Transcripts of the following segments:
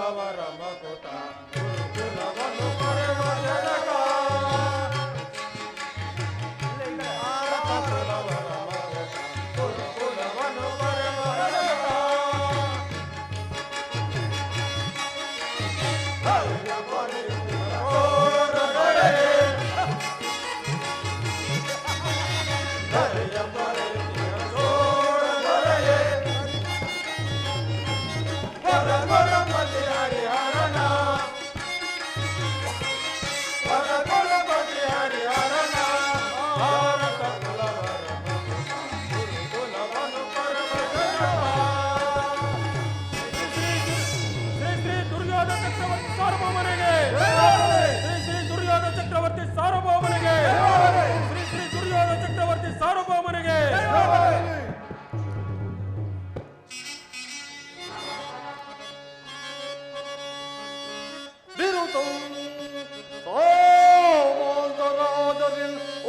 ಕುಲವರ ಮಗುಟ ಗುರುಕುಲವನ್ನು ಪಡೆವ ಜನಕ ಕುಲವರ ಮಗುಟ ಗುರುಕುಲವನ್ನು ಪಡೆವ ಜನಕ ಧೈರ್ಯ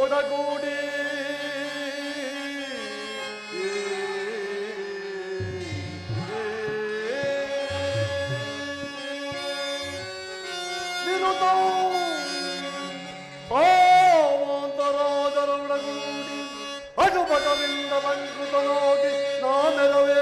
ಒಡಗೂಡಿ ಪಾವಂತರಾಜರೊಡಗೂಡಿ ಅಜುಪಟದಿಂದ ಲಂಕೃತನಾಗಿ ನಾಮೆಲವೇ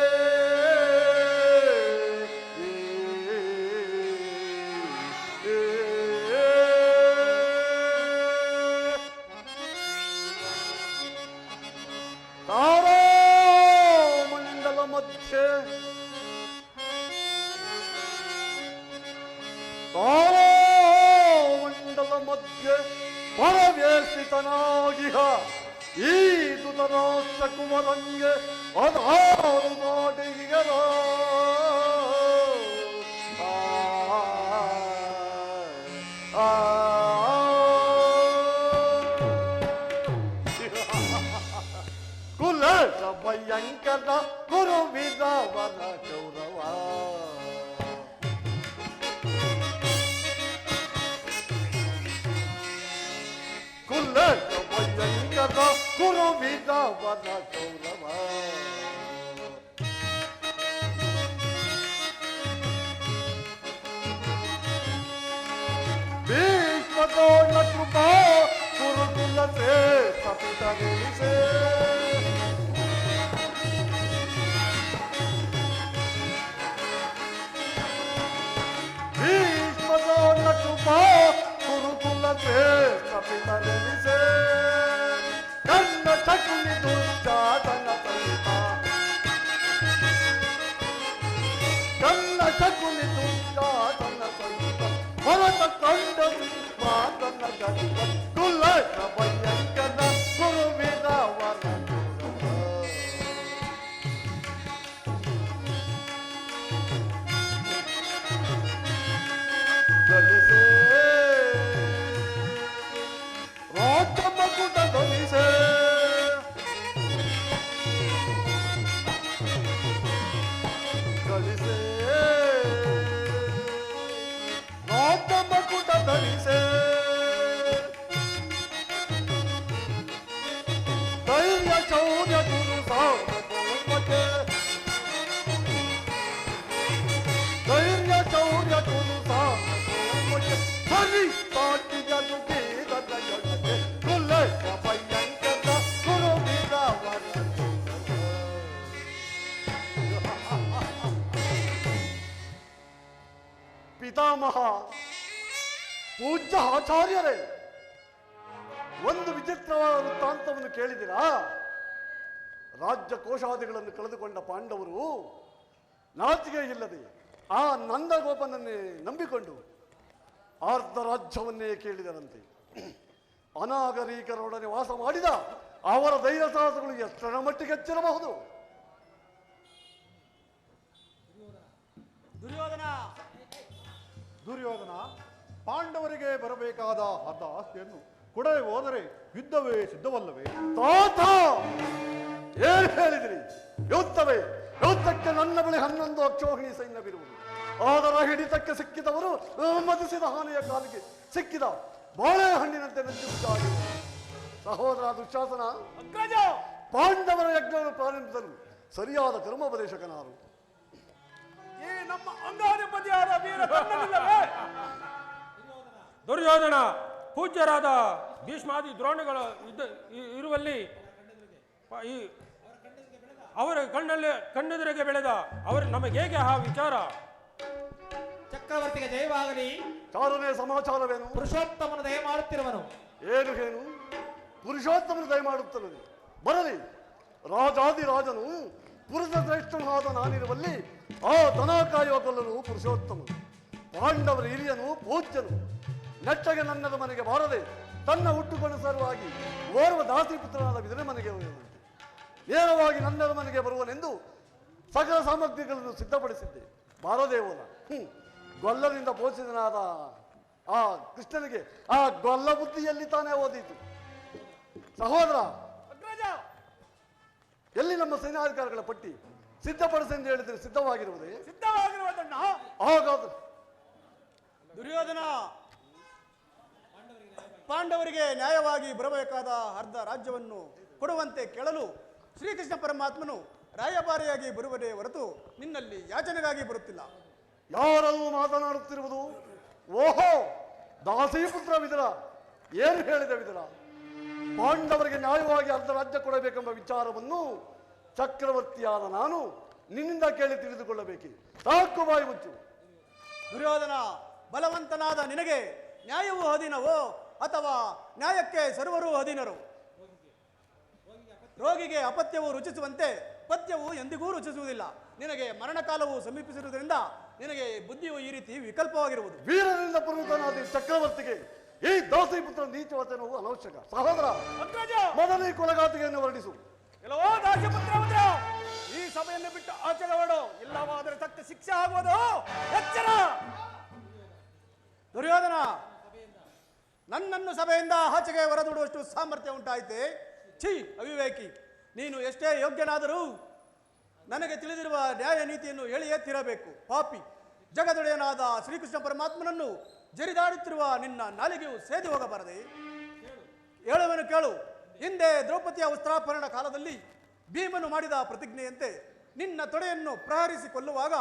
ತಾರಾಮಂಡಲ ಮಧ್ಯೆ ಪರವೇಶಿತನಾಗಿಹ ಈ ದುತರಾಷ್ಟ್ರ ಕುಮರಂಗೆ ಅದಾರು ನಾಡಿಗರ ಕುಲಸ ಭಯಂಕರ ಗುರುವಿದವರ ಗೌರವ ಕುಲಸ ಭಯಂಕರ ಗುರುವಿದವರ ಗೌರವ ಭೀಷ್ಮದೋಣ ಕೃಪಾ ಗುರುಕುಲ ಶ್ರೇಷ್ಠ ಪಿತರಿಸೇ ಭೀಷ್ಮದೋಣ ಕೃಪಾ ಗುರುಕುಲ ಶ್ರೇಷ್ಠ ಪಿತರಿಸೇ ಕನ್ನ ಚಕುಲಿ ದುರ್ಜಾತನ ಸಹಿತ ಕನ್ನ ಚಕುಲಿ ದುರ್ಜಾತನ ಸಹಿತ ಭರತ ಕಂಡ ಮಾತನ ಗರಿವ ಕುಲಸ ಭಯಂಕರ ಗುರುವಿದವರ ಗಳಿಸೇ ರಾಜ ಮಗುಟ ಗಳಿಸೇ ಗಳಿಸೇ ರಾಜ ಮಗುಟ ಧರಿಸೇ ಧೈರ್ಯ ಶೌರ್ಯ ಗುರು ಸಾರ್ವಭೌಮಕ್ಕೆ ಧೈರ್ಯ ಶೌರ್ಯ ಗುರು ಸಾರ್ವಭೌಮಕ್ಕೆ ಹರಿ ಪಾಟಿಗಲು ಗೀರದ ಜೊತೆಗೆ ಕುಲಸ ಭಯಂಕರ ಗುರುವಿದವರ ಪಿತಾಮಹ ಪೂಜ್ಯ ಆಚಾರ್ಯರೇ, ಒಂದು ವಿಚಿತ್ರವಾದ ವೃತ್ತಾಂತವನ್ನು ಕೇಳಿದಿರಾ? ರಾಜ್ಯ ಕೋಶಾದಿಗಳನ್ನು ಕಳೆದುಕೊಂಡ ಪಾಂಡವರು ನಾಚಿಕೆ ಇಲ್ಲದೆ ಆ ನಂದಗೋಪನನ್ನೇ ನಂಬಿಕೊಂಡು ಅರ್ಧ ರಾಜ್ಯವನ್ನೇ ಕೇಳಿದರಂತೆ. ಅನಾಗರಿಕರೊಡನೆ ವಾಸ ಮಾಡಿದ ಅವರ ಧೈರ್ಯ ಸಾಹಸಗಳು ಎಷ್ಟರ ಮಟ್ಟಿಗೆ ಹೆಚ್ಚಿರಬಹುದು? ದುರ್ಯೋಧನ ಪಾಂಡವರಿಗೆ ಬರಬೇಕಾದ ಅರ್ಧ ಆಸ್ತಿಯನ್ನು ಕೊಡದೆ ಹೋದರೆ ಯುದ್ಧವೇ ಸಿದ್ಧವಲ್ಲವೇ? ತಾತ ಏನ್ ಹೇಳಿದ್ರಿ? ಯುದ್ಧಕ್ಕೆ ನನ್ನ ಬಳಿ 11 ಅಕ್ಷೋಹಿಣಿ ಸೈನ್ಯವಿರುವುದು. ಅದರ ಹಿಡಿತಕ್ಕೆ ಸಿಕ್ಕಿದವರು ಮದಿಸಿದ ಹಾನಿಯ ಕಾಲಿಗೆ ಸಿಕ್ಕಿದ ಬಾಳೆಹಣ್ಣಿನಂತೆ ನಂಜುತ್ತಾಗಿ. ಸಹೋದರ ದುಶ್ಯಾಸನ, ಪಾಂಡವರ ಯಜ್ಞವನ್ನು ಪ್ರಾರಂಭಿಸಲು ಸರಿಯಾದ ಕರ್ಮೋಪದೇಶಕನಾರು. ಈ ನಮ್ಮ ಅಂಗಾಧಿಪತಿಯಾದ ವೀರ ದುರ್ಯೋಧನ ಪೂಜ್ಯರಾದ ಭೀಷ್ಮಾದಿ ದ್ರೋಣಗಳ ಇರುವಲ್ಲಿ ಈ ಅವರ ಕಣ್ಣೆದುರಿಗೆ ಬೆಳೆದ ಅವರು ನಮಗೆ ಹೇಗೆ ಆ ವಿಚಾರ? ಚಕ್ರವರ್ತಿಗೆ ಜಯವಾಗಲಿ. ಚಾರನೇ ಸಮಾಚಾರವೇನು? ಪುರುಷೋತ್ತಮನ ದಯ ಮಾಡುತ್ತಿರುವನು. ಏನು ಪುರುಷೋತ್ತಮನ ದಯ ಮಾಡುತ್ತಿರುವುದು ಬರಲಿ. ರಾಜಾದಿರಾಜನು ಪುರುಷ ಶ್ರೇಷ್ಠನಾದ ನಾನಿರುವಲ್ಲಿ ಆ ದನ ಕಾಯುವ ಕೊಲ್ಲನು ಪುರುಷೋತ್ತಮನು. ಪಾಂಡವರ ಹಿರಿಯನು ಪೂಜ್ಯನು. ನೆಟ್ಟಗೆ ನನ್ನದ ಮನೆಗೆ ಬಾರದೆ ತನ್ನ ಹುಟ್ಟುಕೊಂಡು ಸಲುವಾಗಿ ಓರ್ವ ದಾಸಿ ಪುತ್ರನಾದ ವಿದುರ ಮನೆಗೆ ಹೋಗುವಂತೆ ನೇರವಾಗಿ ನನ್ನದ ಮನೆಗೆ ಬರುವನೆಂದು ಸಕಲ ಸಾಮಗ್ರಿಗಳನ್ನು ಸಿದ್ಧಪಡಿಸಿದ್ದೆ. ಬಾರದೇ ಹೋದ. ಗೊಲ್ಲರಿಂದ ಪೋಷಿತನಾದ ಆ ಕೃಷ್ಣನಿಗೆ ಆ ಗೊಲ್ಲ ಬುದ್ಧಿಯಲ್ಲಿ ತಾನೇ ಓದಿತು. ಸಹೋದರ, ಎಲ್ಲಿ ನಮ್ಮ ಸೈನ್ಯಾಧಿಕಾರಿಗಳ ಪಟ್ಟಿ? ಸಿದ್ಧಪಡಿಸಿ ಎಂದು ಹೇಳಿದರೆ ಸಿದ್ಧವಾಗಿರುವುದೇ? ಸಿದ್ಧವಾಗಿರುವುದನ್ನ ಹಾಗಾದ್ರೆ ದುರ್ಯೋಧನ, ಪಾಂಡವರಿಗೆ ನ್ಯಾಯವಾಗಿ ಬರಬೇಕಾದ ಅರ್ಧ ರಾಜ್ಯವನ್ನು ಕೊಡುವಂತೆ ಕೇಳಲು ಶ್ರೀಕೃಷ್ಣ ಪರಮಾತ್ಮನು ರಾಯಭಾರಿಯಾಗಿ ಬರುವುದೇ ಹೊರತು ನಿನ್ನಲ್ಲಿ ಯಾಚನೆಗಾಗಿ ಬರುತ್ತಿಲ್ಲ. ಯಾರಲ್ಲೂ ಮಾತನಾಡುತ್ತಿರುವುದು? ಓಹೋ, ದಾಸೀಪುತ್ರ ವಿದುರ, ಏನು ಹೇಳಿದ ವಿದುರ? ಪಾಂಡವರಿಗೆ ನ್ಯಾಯವಾಗಿ ಅರ್ಧ ರಾಜ್ಯ ಕೊಡಬೇಕೆಂಬ ವಿಚಾರವನ್ನು ಚಕ್ರವರ್ತಿಯಾದ ನಾನು ನಿನ್ನಿಂದ ಕೇಳಿ ತಿಳಿದುಕೊಳ್ಳಬೇಕೆ? ಸಾಕು, ಬಾಯಿ ಮುಚ್ಚು. ದುರ್ಯೋಧನ, ಬಲವಂತನಾದ ನಿನಗೆ ನ್ಯಾಯವೂ ಅಧೀನವೋ ಅಥವಾ ನ್ಯಾಯಕ್ಕೆ ಸರ್ವರೂ ಅಧೀನರು? ರೋಗಿಗೆ ಅಪತ್ಯವು ರುಚಿಸುವಂತೆ ಪಥ್ಯವು ಎಂದಿಗೂ ರುಚಿಸುವುದಿಲ್ಲ. ನಿನಗೆ ಮರಣಕಾಲವು ಸಮೀಪಿಸಿರುವುದರಿಂದ ನಿನಗೆ ಬುದ್ಧಿಯು ಈ ರೀತಿ ವಿಕಲ್ಪವಾಗಿರುವುದು. ವೀರರಿಂದ ಪೂರ್ವತನಾದ ಚಕ್ರವರ್ತಿಗೆ ಈ ದಾಸೀಪುತ್ರ ನೀಚ ವಚನವು ಅನವಶ್ಯಕ. ಸಹೋದರ, ಮೊದಲ ಈ ಕೊಲಗಾತಿಗೆಯನ್ನು ಹೊರಡಿಸು. ಎಲ್ಲವೋ ದಾಸಪುತ್ರ, ಈ ಸಭೆಯನ್ನು ಬಿಟ್ಟು ಆಚೆಗೆ ಹೊರಡು, ಇಲ್ಲವಾದರೆ ತಕ್ಕ ಶಿಕ್ಷೆ ಆಗುವುದು. ಎಚ್ಚರ! ದುರ್ಯೋಧನ, ನನ್ನನ್ನು ಸಭೆಯಿಂದ ಆಚೆಗೆ ಹೊರದೂಡುವಷ್ಟು ಸಾಮರ್ಥ್ಯ ಉಂಟಾಯಿತೆ? ಛೀ, ಅವಿವೇಕಿ! ನೀನು ಎಷ್ಟೇ ಯೋಗ್ಯನಾದರೂ ನನಗೆ ತಿಳಿದಿರುವ ನ್ಯಾಯ ನೀತಿಯನ್ನು ಹೇಳಿಯೇ ತೀರಬೇಕು. ಪಾಪಿ! ಜಗದೊಡೆಯನಾದ ಶ್ರೀಕೃಷ್ಣ ಪರಮಾತ್ಮನನ್ನು ಜರಿದಾಡುತ್ತಿರುವ ನಿನ್ನ ನಾಲಿಗೆಯು ಸೇದಿ ಹೋಗಬಾರದೆ? ಹೇಳುವನು ಕೇಳು. ಹಿಂದೆ ದ್ರೌಪದಿಯ ವಸ್ತ್ರಾಪರಣ ಕಾಲದಲ್ಲಿ ಭೀಮನು ಮಾಡಿದ ಪ್ರತಿಜ್ಞೆಯಂತೆ ನಿನ್ನ ತೊಡೆಯನ್ನು ಪ್ರಹರಿಸಿ ಕೊಲ್ಲುವಾಗ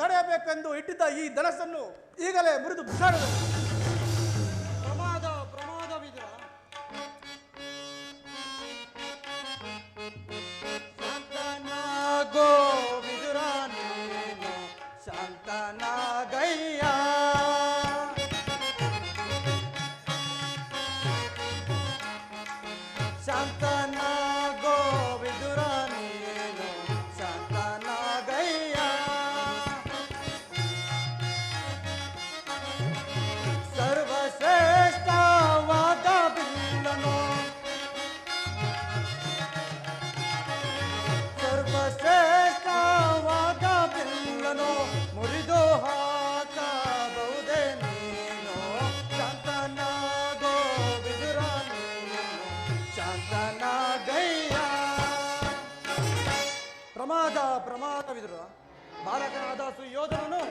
ತಡೆಯಬೇಕೆಂದು ಇಟ್ಟಿದ್ದ ಈ ಧನಸ್ಸನ್ನು ಈಗಲೇ ಮುರಿದು ಬಿಸಾಡಬೇಕು. ಪ್ರಮಾದವಿದೆ. ಶಾಂತನಾಗೋ ವಿದುರ ನೀನು, ಶಾಂತನಾಗಯ್ಯ. ಶಾಂತನಾಗೋ ವಿದುರ ನೀನು, ಶಾಂತನಾಗಯ್ಯ. ಸರ್ವಶ್ರೇಷ್ಠವಾದ ಬಿಲ್ಲನು, ಸರ್ವಶ್ರೇಷ್ಠವಾದ ಬಿಲ್ಲನು ಮುರಿದು ಹಾಕಬಹುದೇ ನೀನು. ಶಾಂತನಾಗೋ ವಿದುರ ನೀನು, ಶಾಂತನಾಗಯ್ಯ. ಪ್ರಮಾದ ವಿದುರ. ಬಾಲಕನಾದ ಸುಯೋಧನನು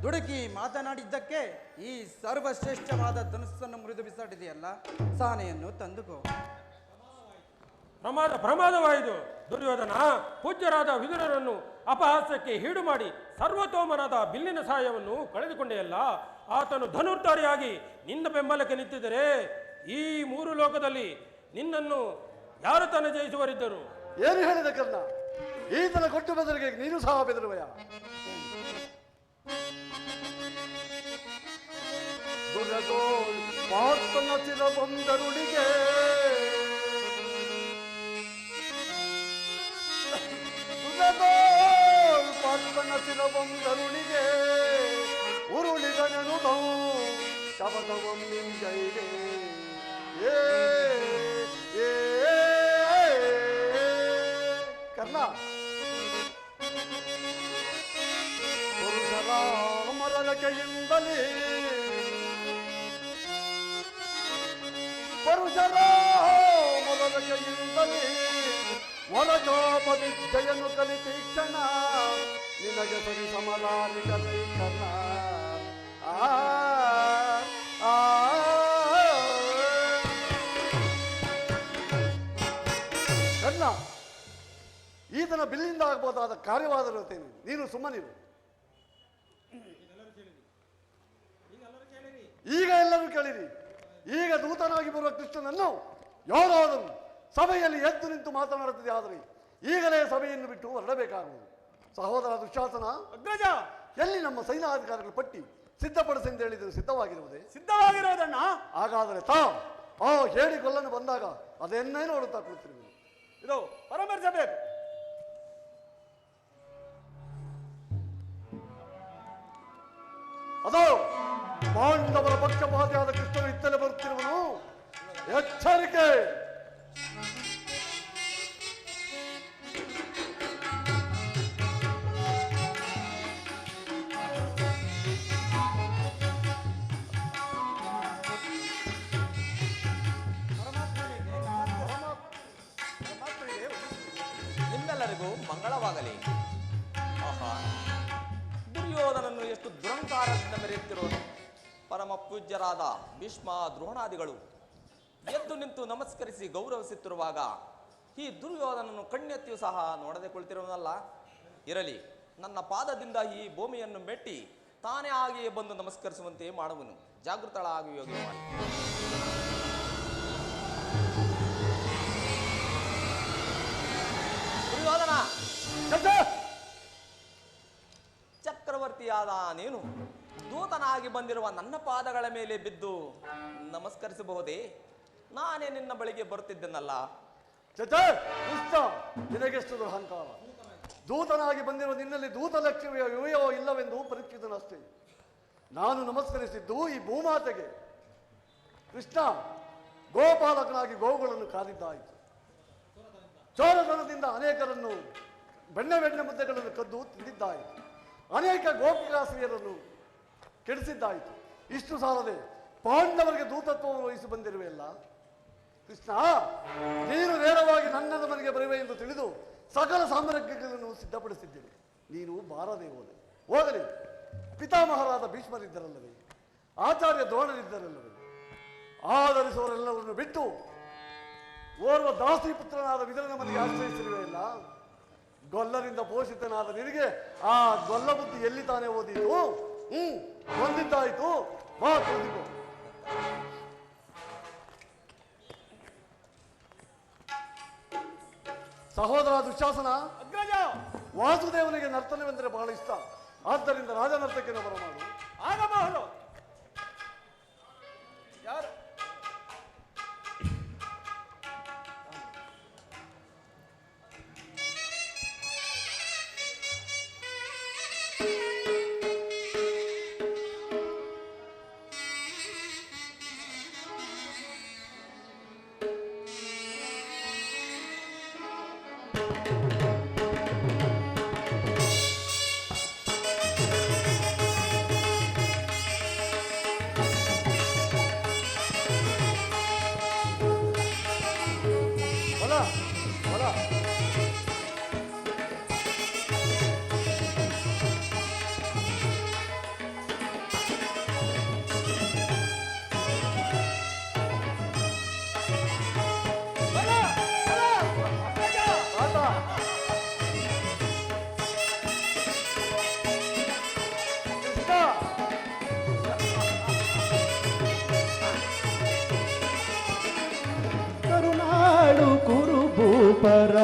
ದುಡುಕಿ ಮಾತನಾಡಿದ್ದಕ್ಕೆ ಈ ಸರ್ವಶ್ರೇಷ್ಠವಾದ ಧನುಸ್ಸನ್ನು ಮುರಿದು ಬಿಸಾಡಿದೆಯಲ್ಲ, ಸಾನೆಯನ್ನು ತಂದುಕೋ. ಪ್ರಮಾದವಾಯಿತು ದುರ್ಯೋಧನ. ಪೂಜ್ಯರಾದ ವಿದುರರನ್ನು ಅಪಹಾಸ್ಯಕ್ಕೆ ಹೀಡು ಮಾಡಿ ಸರ್ವತೋಮನಾದ ಬಿಲ್ಲಿನ ಸಹಾಯವನ್ನು ಕಳೆದುಕೊಂಡೆಯಲ್ಲ. ಆತನು ಧನುರ್ಧಾರಿಯಾಗಿ ನಿನ್ನ ಬೆಂಬಲಕ್ಕೆ ನಿಂತಿದ್ದರೆ ಈ ಮೂರು ಲೋಕದಲ್ಲಿ ನಿನ್ನನ್ನು ಯಾರು ತಾನೇ ಜಯಿಸುವರಿದ್ದರು? ಏನು ಹೇಳಿದ ಕರ್ಣ? ಈತನ ಕೊಟ್ಟು ಬೆದರಿಗೆ ನೀನು ಸಹ ಬೆದರುವೆಯ? ದುರಗೋ ಪಾರ್ತನ ಚಿರ ಬಂದರುಳಿಗೆ ಪಾರ್ತನ ಚಿರ ಬಂದರುಳಿಗೆ ಉರುಳಿಗನನು ಶಬದವೊಮ್ಮಿಂಗೈಗೆ ಏ ಕರ್ಣ, ಪುರುಷರ ಮರಲಕೆಯಿಂದಲೇ ಪರುಷರ ಮೊದಲಕೆಯಿಂದಲೇ ಒಳಜಾಪ ವಿದ್ಯೆಯನ್ನು ಕಲಿತೀಕ್ಷಣ ನಿನಗೆ ಸರಿ ಸಮರಾಲಿ ಕಲೈ ಕರ್ಣ. ಕರ್ಣ, ಈತನ ಬಿಲ್ಲಿಂದ ಆಗಬಹುದಾದ ಕಾರ್ಯವಾದಿರುತ್ತೇನೆ. ನೀನು ಸುಮ್ಮನಿರು. ಈಗ ಎಲ್ಲರೂ ಕೇಳಿರಿ. ಈಗ ದೂತನಾಗಿ ಬರುವ ಕೃಷ್ಣನನ್ನು ಯಾರಾದರೂ ಸಭೆಯಲ್ಲಿ ಎದ್ದು ನಿಂತು ಮಾತನಾಡುತ್ತದೆ ಆದರೆ ಈಗಲೇ ಸಭೆಯನ್ನು ಬಿಟ್ಟು ಹೊರಡಬೇಕಾಗುವುದು. ಸಹೋದರ ದುಶ್ಯಾಸನ, ಅಗ್ರಜ, ಎಲ್ಲಿ ನಮ್ಮ ಸೈನ್ಯಾಧಿಕಾರಿಗಳ ಪಟ್ಟಿ ಸಿದ್ಧಪಡಿಸಿ ಅಂತ ಹೇಳಿದರೆ ಸಿದ್ಧವಾಗಿರುವುದೇ? ಸಿದ್ಧವಾಗಿರೋದಣ್ಣ. ಹಾಗಾದರೆ ಆ ಹೇಳಿಕೊಳ್ಳನ್ನು ಬಂದಾಗ ಅದನ್ನೇ ನೋಡುತ್ತಾ ಕೂತಿರುವುದು. ಇದು ಪರಾಮರ್ಶಬೇಕು. ಅದೋ ಪಾಂಡವರ ಪಕ್ಷಪಾತಿಯಾದ ಕೃಷ್ಣನು ಇತ್ತಲೇ ಬರುತ್ತಿರುವನು. ಎಚ್ಚರಿಕೆ! ನಿಮ್ಮೆಲ್ಲರಿಗೂ ಮಂಗಳವಾಗಲಿ. ಆಹಾ, ದುರ್ಯೋಧನನ್ನು ಎಷ್ಟು ದುರಂಕಾರದಿಂದ ಮೆರೆಯುತ್ತಿರೋನು. ಪರಮ ಪೂಜ್ಯರಾದ ಭೀಷ್ಮ ದ್ರೋಣಾದಿಗಳು ಎದ್ದು ನಿಂತು ನಮಸ್ಕರಿಸಿ ಗೌರವಿಸುತ್ತಿರುವಾಗ ಈ ದುರ್ಯೋಧನನ್ನು ಕಣ್ಣೆತ್ತಿಯೂ ಸಹ ನೋಡದೆ ಕುಳಿತಿರುವನಲ್ಲ. ಇರಲಿ, ನನ್ನ ಪಾದದಿಂದ ಈ ಭೂಮಿಯನ್ನು ಮೆಟ್ಟಿ ತಾನೇ ಆಗಿಯೇ ಬಂದು ನಮಸ್ಕರಿಸುವಂತೆ ಮಾಡುವನು. ಜಾಗೃತಳಾಗಿ ಯೋಗಿ ಮಾಡಿ. ದುರ್ಯೋಧನ, ಚಕ್ರವರ್ತಿಯಾದ ನೀನು ದೂತನಾಗಿ ಬಂದಿರುವ ನನ್ನ ಪಾದಗಳ ಮೇಲೆ ಬಿದ್ದು ನಮಸ್ಕರಿಸಬಹುದೇ? ನಾನೇ ನಿನ್ನ ಬಳಿಗೆ ಬರುತ್ತಿದ್ದೆನಲ್ಲ. ಕೃಷ್ಣ, ನಿನಗೆಷ್ಟು ಅಹಂಕಾರ! ದೂತನಾಗಿ ಬಂದಿರುವ ನಿನ್ನಲ್ಲಿ ದೂತ ಲಕ್ಷ್ಮಿಯ ಇವೆಯೋ ಇಲ್ಲವೆಂದು ಪರೀಕ್ಷಿತನಷ್ಟೇ. ನಾನು ನಮಸ್ಕರಿಸಿದ್ದು ಈ ಭೂಮಾತೆಗೆ. ಕೃಷ್ಣ, ಗೋಪಾಲಕನಾಗಿ ಗೋವುಗಳನ್ನು ಕಾದಿದ್ದಾಯಿತು. ಚೋರತನದಿಂದ ಅನೇಕರನ್ನು ಬೆಣ್ಣೆ ಮುದ್ದೆಗಳನ್ನು ಕದ್ದು ತಿಂದಿದ್ದಾಯಿತು. ಅನೇಕ ಗೋಪಿಕಾಸ್ತ್ರೀಯರನ್ನು ಕೆಡಿಸಿದ್ದಾಯಿತು. ಇಷ್ಟು ಸಾಲದೆ ಪಾಂಡವರಿಗೆ ದೂತತ್ವವನ್ನು ವಹಿಸಿ ಬಂದಿರುವೆಯಲ್ಲ. ಕೃಷ್ಣ, ನೀನು ನೇರವಾಗಿ ನನ್ನ ಮನೆಗೆ ಬರುವೆ ಎಂದು ತಿಳಿದು ಸಕಲ ಸಾಮ್ರಾಜ್ಯಗಳನ್ನು ಸಿದ್ಧಪಡಿಸಿದ್ದೇನೆ. ನೀನು ಬಾರದೆ ಹೋಗಲಿ. ಪಿತಾಮಹರಾದ ಭೀಷ್ಮರಿದ್ದರಲ್ಲವೇ, ಆಚಾರ್ಯ ದ್ರೋಣರಿದ್ದರಲ್ಲವೇ, ಆಧರಿಸುವವರೆಲ್ಲವರನ್ನು ಬಿಟ್ಟು ಓರ್ವ ದಾಸಿ ಪುತ್ರನಾದ ವಿದುರನ ಮನೆಗೆ ಆಶ್ರಯಿಸಿರುವೆಯಲ್ಲ. ಗೊಲ್ಲರಿಂದ ಪೋಷಿತನಾದ ನಿನಗೆ ಆ ಗೊಲ್ಲ ಬುದ್ಧಿ ಎಲ್ಲಿ ತಾನೇ ಓದಿತು? ಹೊಂದಿದ್ದಾಯಿತು. ಬಾ ತಿಳಿದುಕೋ. ಸಹೋದರ ದುಶ್ಯಾಸನ, ಅಗ್ರಜ, ವಾಸುದೇವನಿಗೆ ನರ್ತನವೆಂದರೆ ಬಹಳ ಇಷ್ಟ. ಆದ್ದರಿಂದ ರಾಜನರ್ತಕ್ಕಿನ ಬರಮಾಡು. ಆಗಬಹುದು. ಯಾರು? ಕರುನಾಡು ಕುರುಭೂಪರಾಜೇಶ್ವರ,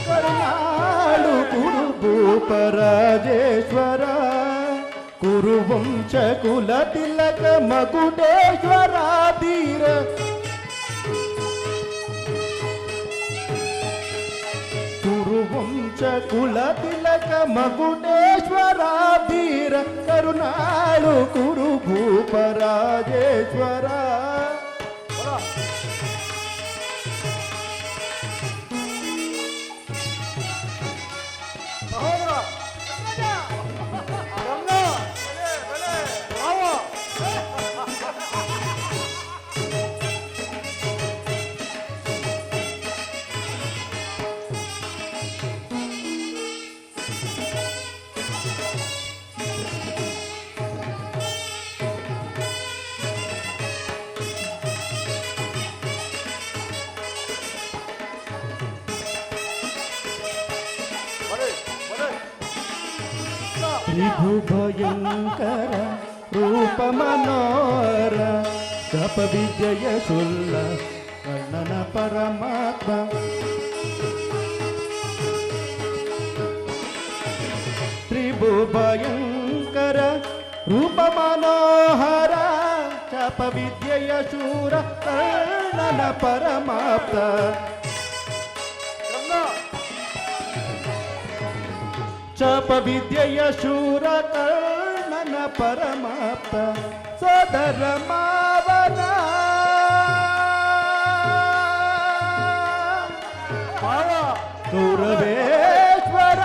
ಕರುನಾಡು ಕುರುಭೂಪರಾಜೇಶ್ವರ, ಕುರುವಂಶ ಕುಲ ತಿಲಕ ಮಗುಡೇಶ್ವರ ಧೀರ, ಕುರುವಂಶ ಕುಲ ತಿಲಕ ಮಗುಡೇಶ್ವರ ಧೀರ, ಕರುನಾಡು ಕುರುಭೂಪರಾಜೇಶ್ವರ. ವಿಭು ಭಯಂಕರ ರೂಪ ಮನೋರ ಜಪ ವಿಜಯ ಶುಲ್ಲ ಕರ್ಣನ ಪರಮಾತ್ಮ ತ್ರಿಭು ಭಯಂಕರ ರೂಪ ಮನೋಹರ ಜಪ ವಿದ್ಯೆಯ ಶೂರ ಕರ್ಣನ ಪರಮಾಪ್ತ ಜಪ ವಿದ್ಯೆಯ ಶೂರ ಕರ್ಣನ ಪರಮಾಪ್ತ ಸೋದರ ಮಾವನ ಕೌರವೇಶ್ವರ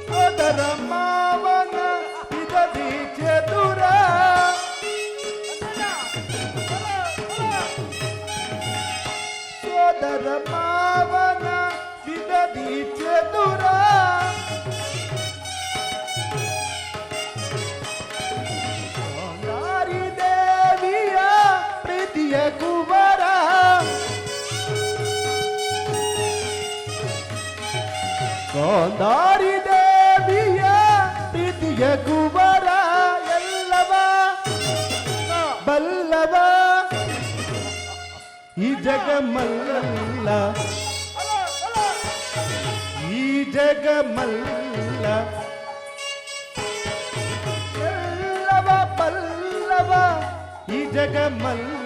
ಸೋದರ ಮಾವನ ಇದದಿ ಚತುರ ಸೋದರ ಮಾವನ ವಿದದಿ ಚತುರ ಗಾಂಧಾರಿ ದೇವಿಯ ಪ್ರೀತಿಯ ಕುವರ ಗಾಂಧಾರಿ ದೇವಿಯ ಪ್ರೀತಿಯ ಕುವರ ಎಲ್ಲವ ಬಲ್ಲವ ಈ ಜಗಮಲ್ಲ ಈ ಜಗಮಲ್ಲ ಎಲ್ಲವ ಬಲ್ಲವ ಈ ಜಗಮಲ್ಲ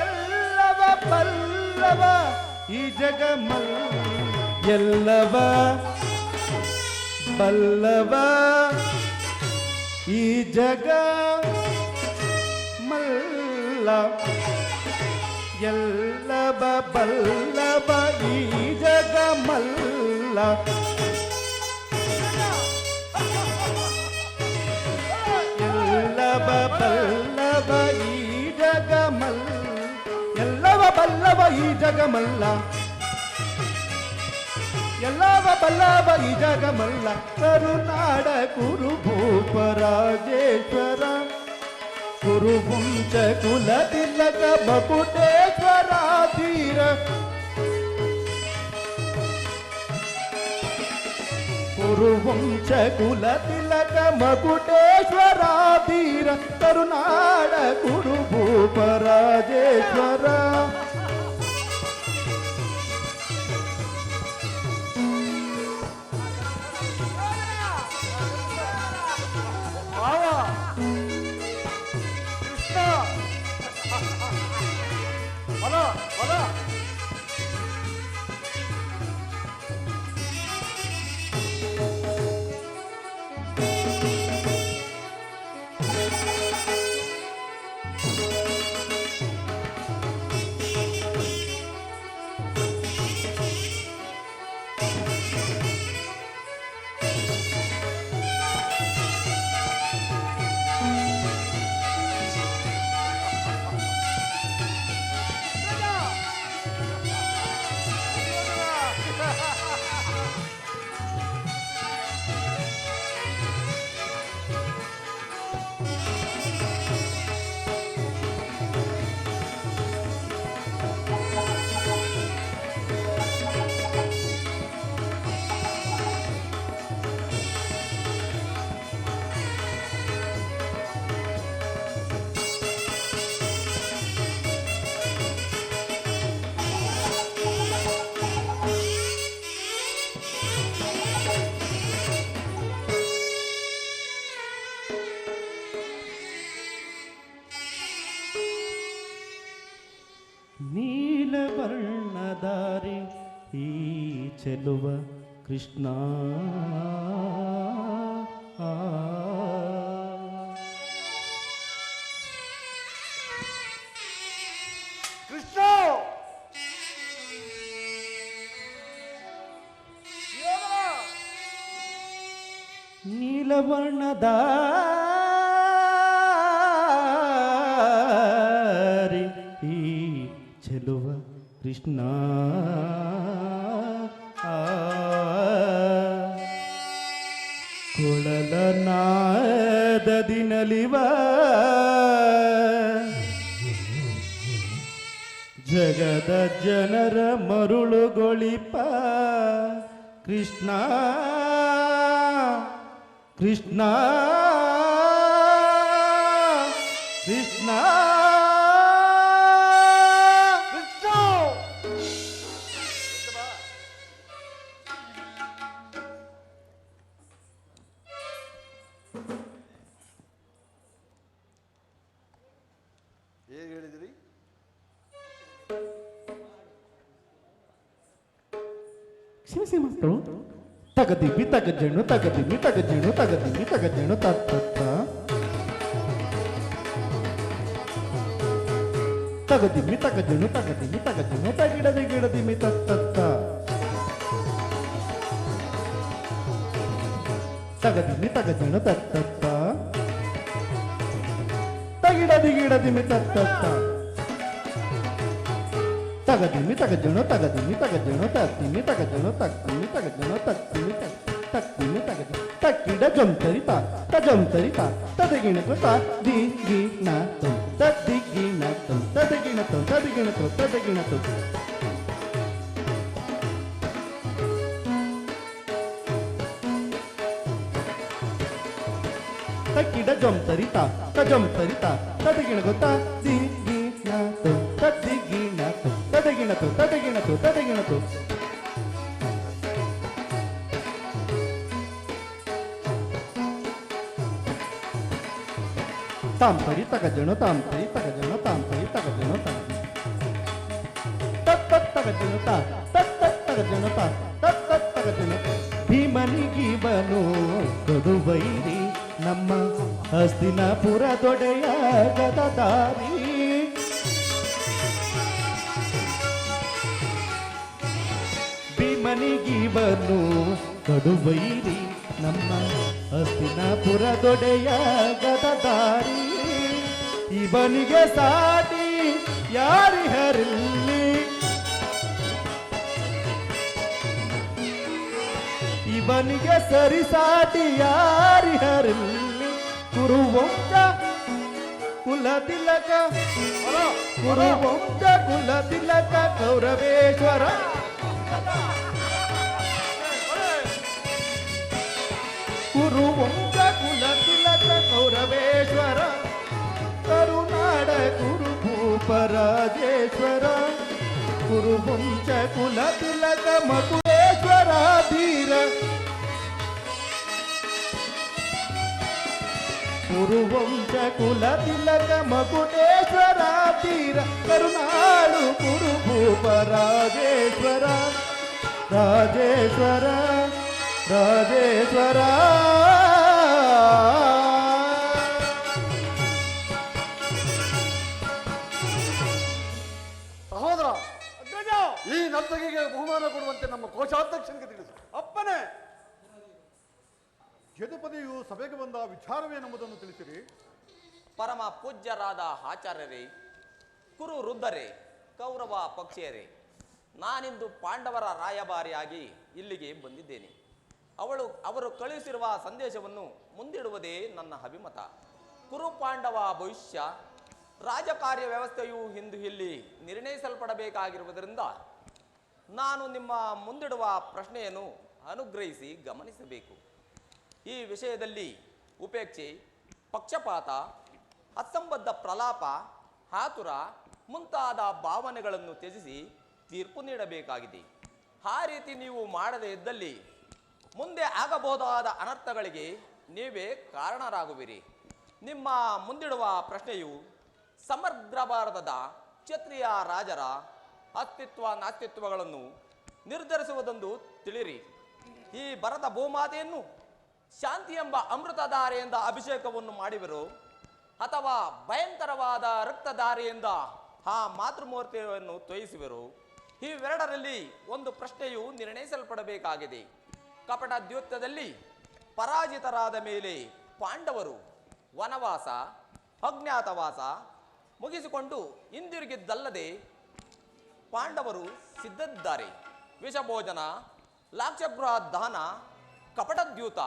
ಎಲ್ಲವ ಬಲ್ಲವ ಈ ಜಗಮಲ್ಲ ಎಲ್ಲವ ಬಲ್ಲವ ಈ ಜಗ ಮಲ್ಲ ಎಲ್ಲವ ಬಲ್ಲವ ಈ ಜಗ ಮಲ್ಲ ಎಲ್ಲವ ಬಲ್ಲವ ಈ ಜಗ ಮಲ್ಲ ಎಲ್ಲವ ಬಲ್ಲವ ಈ ಜಗ ಮಲ್ಲ ಎಲ್ಲವ ಬಲ್ಲವ ಈ ಜಗ ಮಲ್ಲ ಕರುನಾಡ ಕುರು ಭೂಪರಾಜೇಶ್ವರ ಕುರುವಂಶ ಕುಲ ತಿಲಕ ಬಕುಟೇಶ್ವರ ಧೀರ ಕುರುವಂಶ ಕುಲ ತಿಲಕ ಮಕುಟೇಶ್ವರ ಧೀರ ಕರುನಾಡ ಕುರು ಭೂಪರಾಜೇಶ್ವರ ನೀಲವರ್ಣದಾರಿ ಈ ಚೆಲುವ ಕೃಷ್ಣ ಕೃಷ್ಣ ನೀಲವರ್ಣದಾರಿ ಈ ಚೆಲುವ ಕೃಷ್ಣ ಕೊಳಲನಾದದಿ ನಲಿವ ಜಗದ ಜನರ ಮರುಳುಗೊಳಿಪ ಕೃಷ್ಣ ಕೃಷ್ಣ ಕೃಷ್ಣ ಹೇಗೆ ಹೇಳಿದಿರಿ? ಕ್ಷಮಿಸಿ ಮಕ್ಕಳು. ತಗದಿಮ್ಮಿ ತಗಜೆಣ್ಣು ತಗದಿಮ್ಮಿ ತಗಜೆಣ್ಣು ತಗದಿಮ್ಮಿ ತಗಜೆಣ್ಣು ತತ್ತ ತಗದಿಮ್ಮಿ ತಗಜೆಣ್ಣು ತಗದಿಮ್ಮಿ ತಗಜೆಣ್ಣು ತಗಿಡದಿ ಗಿಡದಿಮ್ಮಿ ತತ್ತ ತಗದಿಮ್ಮಿ ತಗಜೆಣ್ಣು ತತ್ತ ತಗಿಡದಿ ಗಿಡದಿಮ್ಮಿ ತತ್ತ ತಗದಿಮ್ಮಿ ತಗಜೆಣ್ಣು ತಗದಿಮ್ಮಿ ತಗಜೆಣ್ಣು ತತ್ತಿಮ್ಮಿ ತಗಜೆಣ್ಣು ತಕ್ತಿಮ್ಮಿ ತಗಜೆಣ್ಣು ತಕ್ತಿಮ್ಮಿ ತಕ್ತಿಮ್ಮಿ ತಗಜೆ ತಕ್ಕಿಡ ಜೊಂತರಿತ ತಜೊಂತರಿತ ತದಗಿಣತು ತದಿಗಿಣ ತದಿಗಿಣ ತದಗಿಣತು ತದಗಿಣತು ತದಗಿಣತು ತಕ್ಕಿಡ ಜೊಂತರಿತ ತಜೊಂತರಿತ ತದಗಿಣಗು ತದಿಗಿಣತು ತದಿಗಿಣತು ತದಗಿಣತು ತದಗಿಣತು ತದಗಿಣತು ತಾಂಪರಿ ತಗಜಣು ತಾಂಪರಿ ತಗಜಣು ತಾಂಪರಿ ತಗಜಣು ತಗಜಣು ತಗಜಣು ತಗಜಣು ಭೀಮನಿಗಿವನು ಕೊಡುವೈರಿ ನಮ್ಮ ಹಸ್ತಿನಾಪುರ ದೊಡೆಯ ಗದದಾರಿ ಭೀಮನಿಗಿವನು ಕೊಡುವೈರಿ ನಮ್ಮ ಹಸ್ತಿನಾಪುರ ದೊಡೆಯ ಗದದಾರಿ ಇವನಿಗೆ ಸಾಟಿ ಯಾರಿಹರಿಲ್ಲಿ ಇವನಿಗೆ ಸರಿಸಾಟಿ ಯಾರಿಹರಿಲ್ಲಿ ಕುರುವಂಶ ಕುಲತಿಲಕ ಕುರುವಂಶ ಕುಲತಿಲಕ ಕೌರವೇಶ್ವರ ಕುರುವಂಶ ಕುಲತಿಲಕ ಕೌರವೇಶ್ವರ ಕರುನಾಡ ಕುರುಭೂಪರಾಜೇಶ್ವರ ಕುರುವಂಶ ಕುಲತಿಲಕ ಮಕುಳೇಶ್ವರ ಧೀರ ಕುರುವಂಶ ಕುಲತಿಲಕ ಮಕುಟೇಶ್ವರ ತೀರ ಕರುನಾಡು ಕುರುಭೂಪರಾಜೇಶ್ವರ ರಾಜೇಶ್ವರ ರಾಜೇಶ್ವರ ಸಹೋದರ, ಈ ನರ್ತಕಿಗೆ ಬಹುಮಾನ ಕೊಡುವಂತೆ ನಮ್ಮ ಕೋಶಾಧ್ಯಕ್ಷನಿಗೆ ತಿಳಿಸು. ಅಪ್ಪನೇ, ಯದುಪದಿಯು ಸಭೆಗೆ ಬಂದ ವಿಚಾರವೇನೆಂಬುದನ್ನು ತಿಳಿಸಿರಿ. ಪರಮ ಪೂಜ್ಯರಾದ ಆಚಾರ್ಯರೇ, ಕುರು ವೃದ್ಧರೇ, ಕೌರವ ಪಕ್ಷಿಯರೇ, ನಾನಿಂದು ಪಾಂಡವರ ರಾಯಭಾರಿಯಾಗಿ ಇಲ್ಲಿಗೆ ಬಂದಿದ್ದೇನೆ. ಅವರು ಕಳುಹಿಸಿರುವ ಸಂದೇಶವನ್ನು ಮುಂದಿಡುವುದೇ ನನ್ನ ಅಭಿಮತ. ಕುರು ಪಾಂಡವ ಭವಿಷ್ಯ ರಾಜಕಾರ್ಯ ವ್ಯವಸ್ಥೆಯು ಇಂದು ಇಲ್ಲಿ ನಿರ್ಣಯಿಸಲ್ಪಡಬೇಕಾಗಿರುವುದರಿಂದ ನಾನು ನಿಮ್ಮ ಮುಂದಿಡುವ ಪ್ರಶ್ನೆಯನ್ನು ಅನುಗ್ರಹಿಸಿ ಗಮನಿಸಬೇಕು. ಈ ವಿಷಯದಲ್ಲಿ ಉಪೇಕ್ಷೆ, ಪಕ್ಷಪಾತ, ಅಸಂಬದ್ಧ ಪ್ರಲಾಪ, ಆತುರ ಮುಂತಾದ ಭಾವನೆಗಳನ್ನು ತ್ಯಜಿಸಿ ತೀರ್ಪು ನೀಡಬೇಕಾಗಿದೆ. ಆ ರೀತಿ ನೀವು ಮಾಡದೇ ಇದ್ದಲ್ಲಿ ಮುಂದೆ ಆಗಬಹುದಾದ ಅನರ್ಥಗಳಿಗೆ ನೀವೇ ಕಾರಣರಾಗುವಿರಿ. ನಿಮ್ಮ ಮುಂದಿಡುವ ಪ್ರಶ್ನೆಯು ಸಮಗ್ರ ಭಾರತದ ಕ್ಷತ್ರಿಯ ರಾಜರ ಅಸ್ತಿತ್ವ ನಾಸ್ತಿತ್ವಗಳನ್ನು ನಿರ್ಧರಿಸುವುದೆಂದು ತಿಳಿರಿ. ಈ ಭರತ ಭೂಮಾತೆಯನ್ನು ಶಾಂತಿ ಎಂಬ ಅಮೃತಧಾರೆಯಿಂದ ಅಭಿಷೇಕವನ್ನು ಮಾಡುವಿರೋ ಅಥವಾ ಭಯಂಕರವಾದ ರಕ್ತಧಾರೆಯಿಂದ ಆ ಮಾತೃಮೂರ್ತಿಯನ್ನು ತೋಯಿಸುವಿರೋ, ಇವೆರಡರಲ್ಲಿ ಒಂದು ಪ್ರಶ್ನೆಯು ನಿರ್ಣಯಿಸಲ್ಪಡಬೇಕಾಗಿದೆ. ಕಪಟ ದ್ಯೂತದಲ್ಲಿ ಪರಾಜಿತರಾದ ಮೇಲೆ ಪಾಂಡವರು ವನವಾಸ, ಅಜ್ಞಾತವಾಸ ಮುಗಿಸಿಕೊಂಡು ಹಿಂದಿರುಗಿದ್ದಲ್ಲದೆ ಪಾಂಡವರು ಸಿದ್ಧರಿದ್ದಾರೆ. ವಿಷಭೋಜನ, ಲಾಕ್ಷಗೃಹ ದಹನ, ಕಪಟದ್ಯೂತ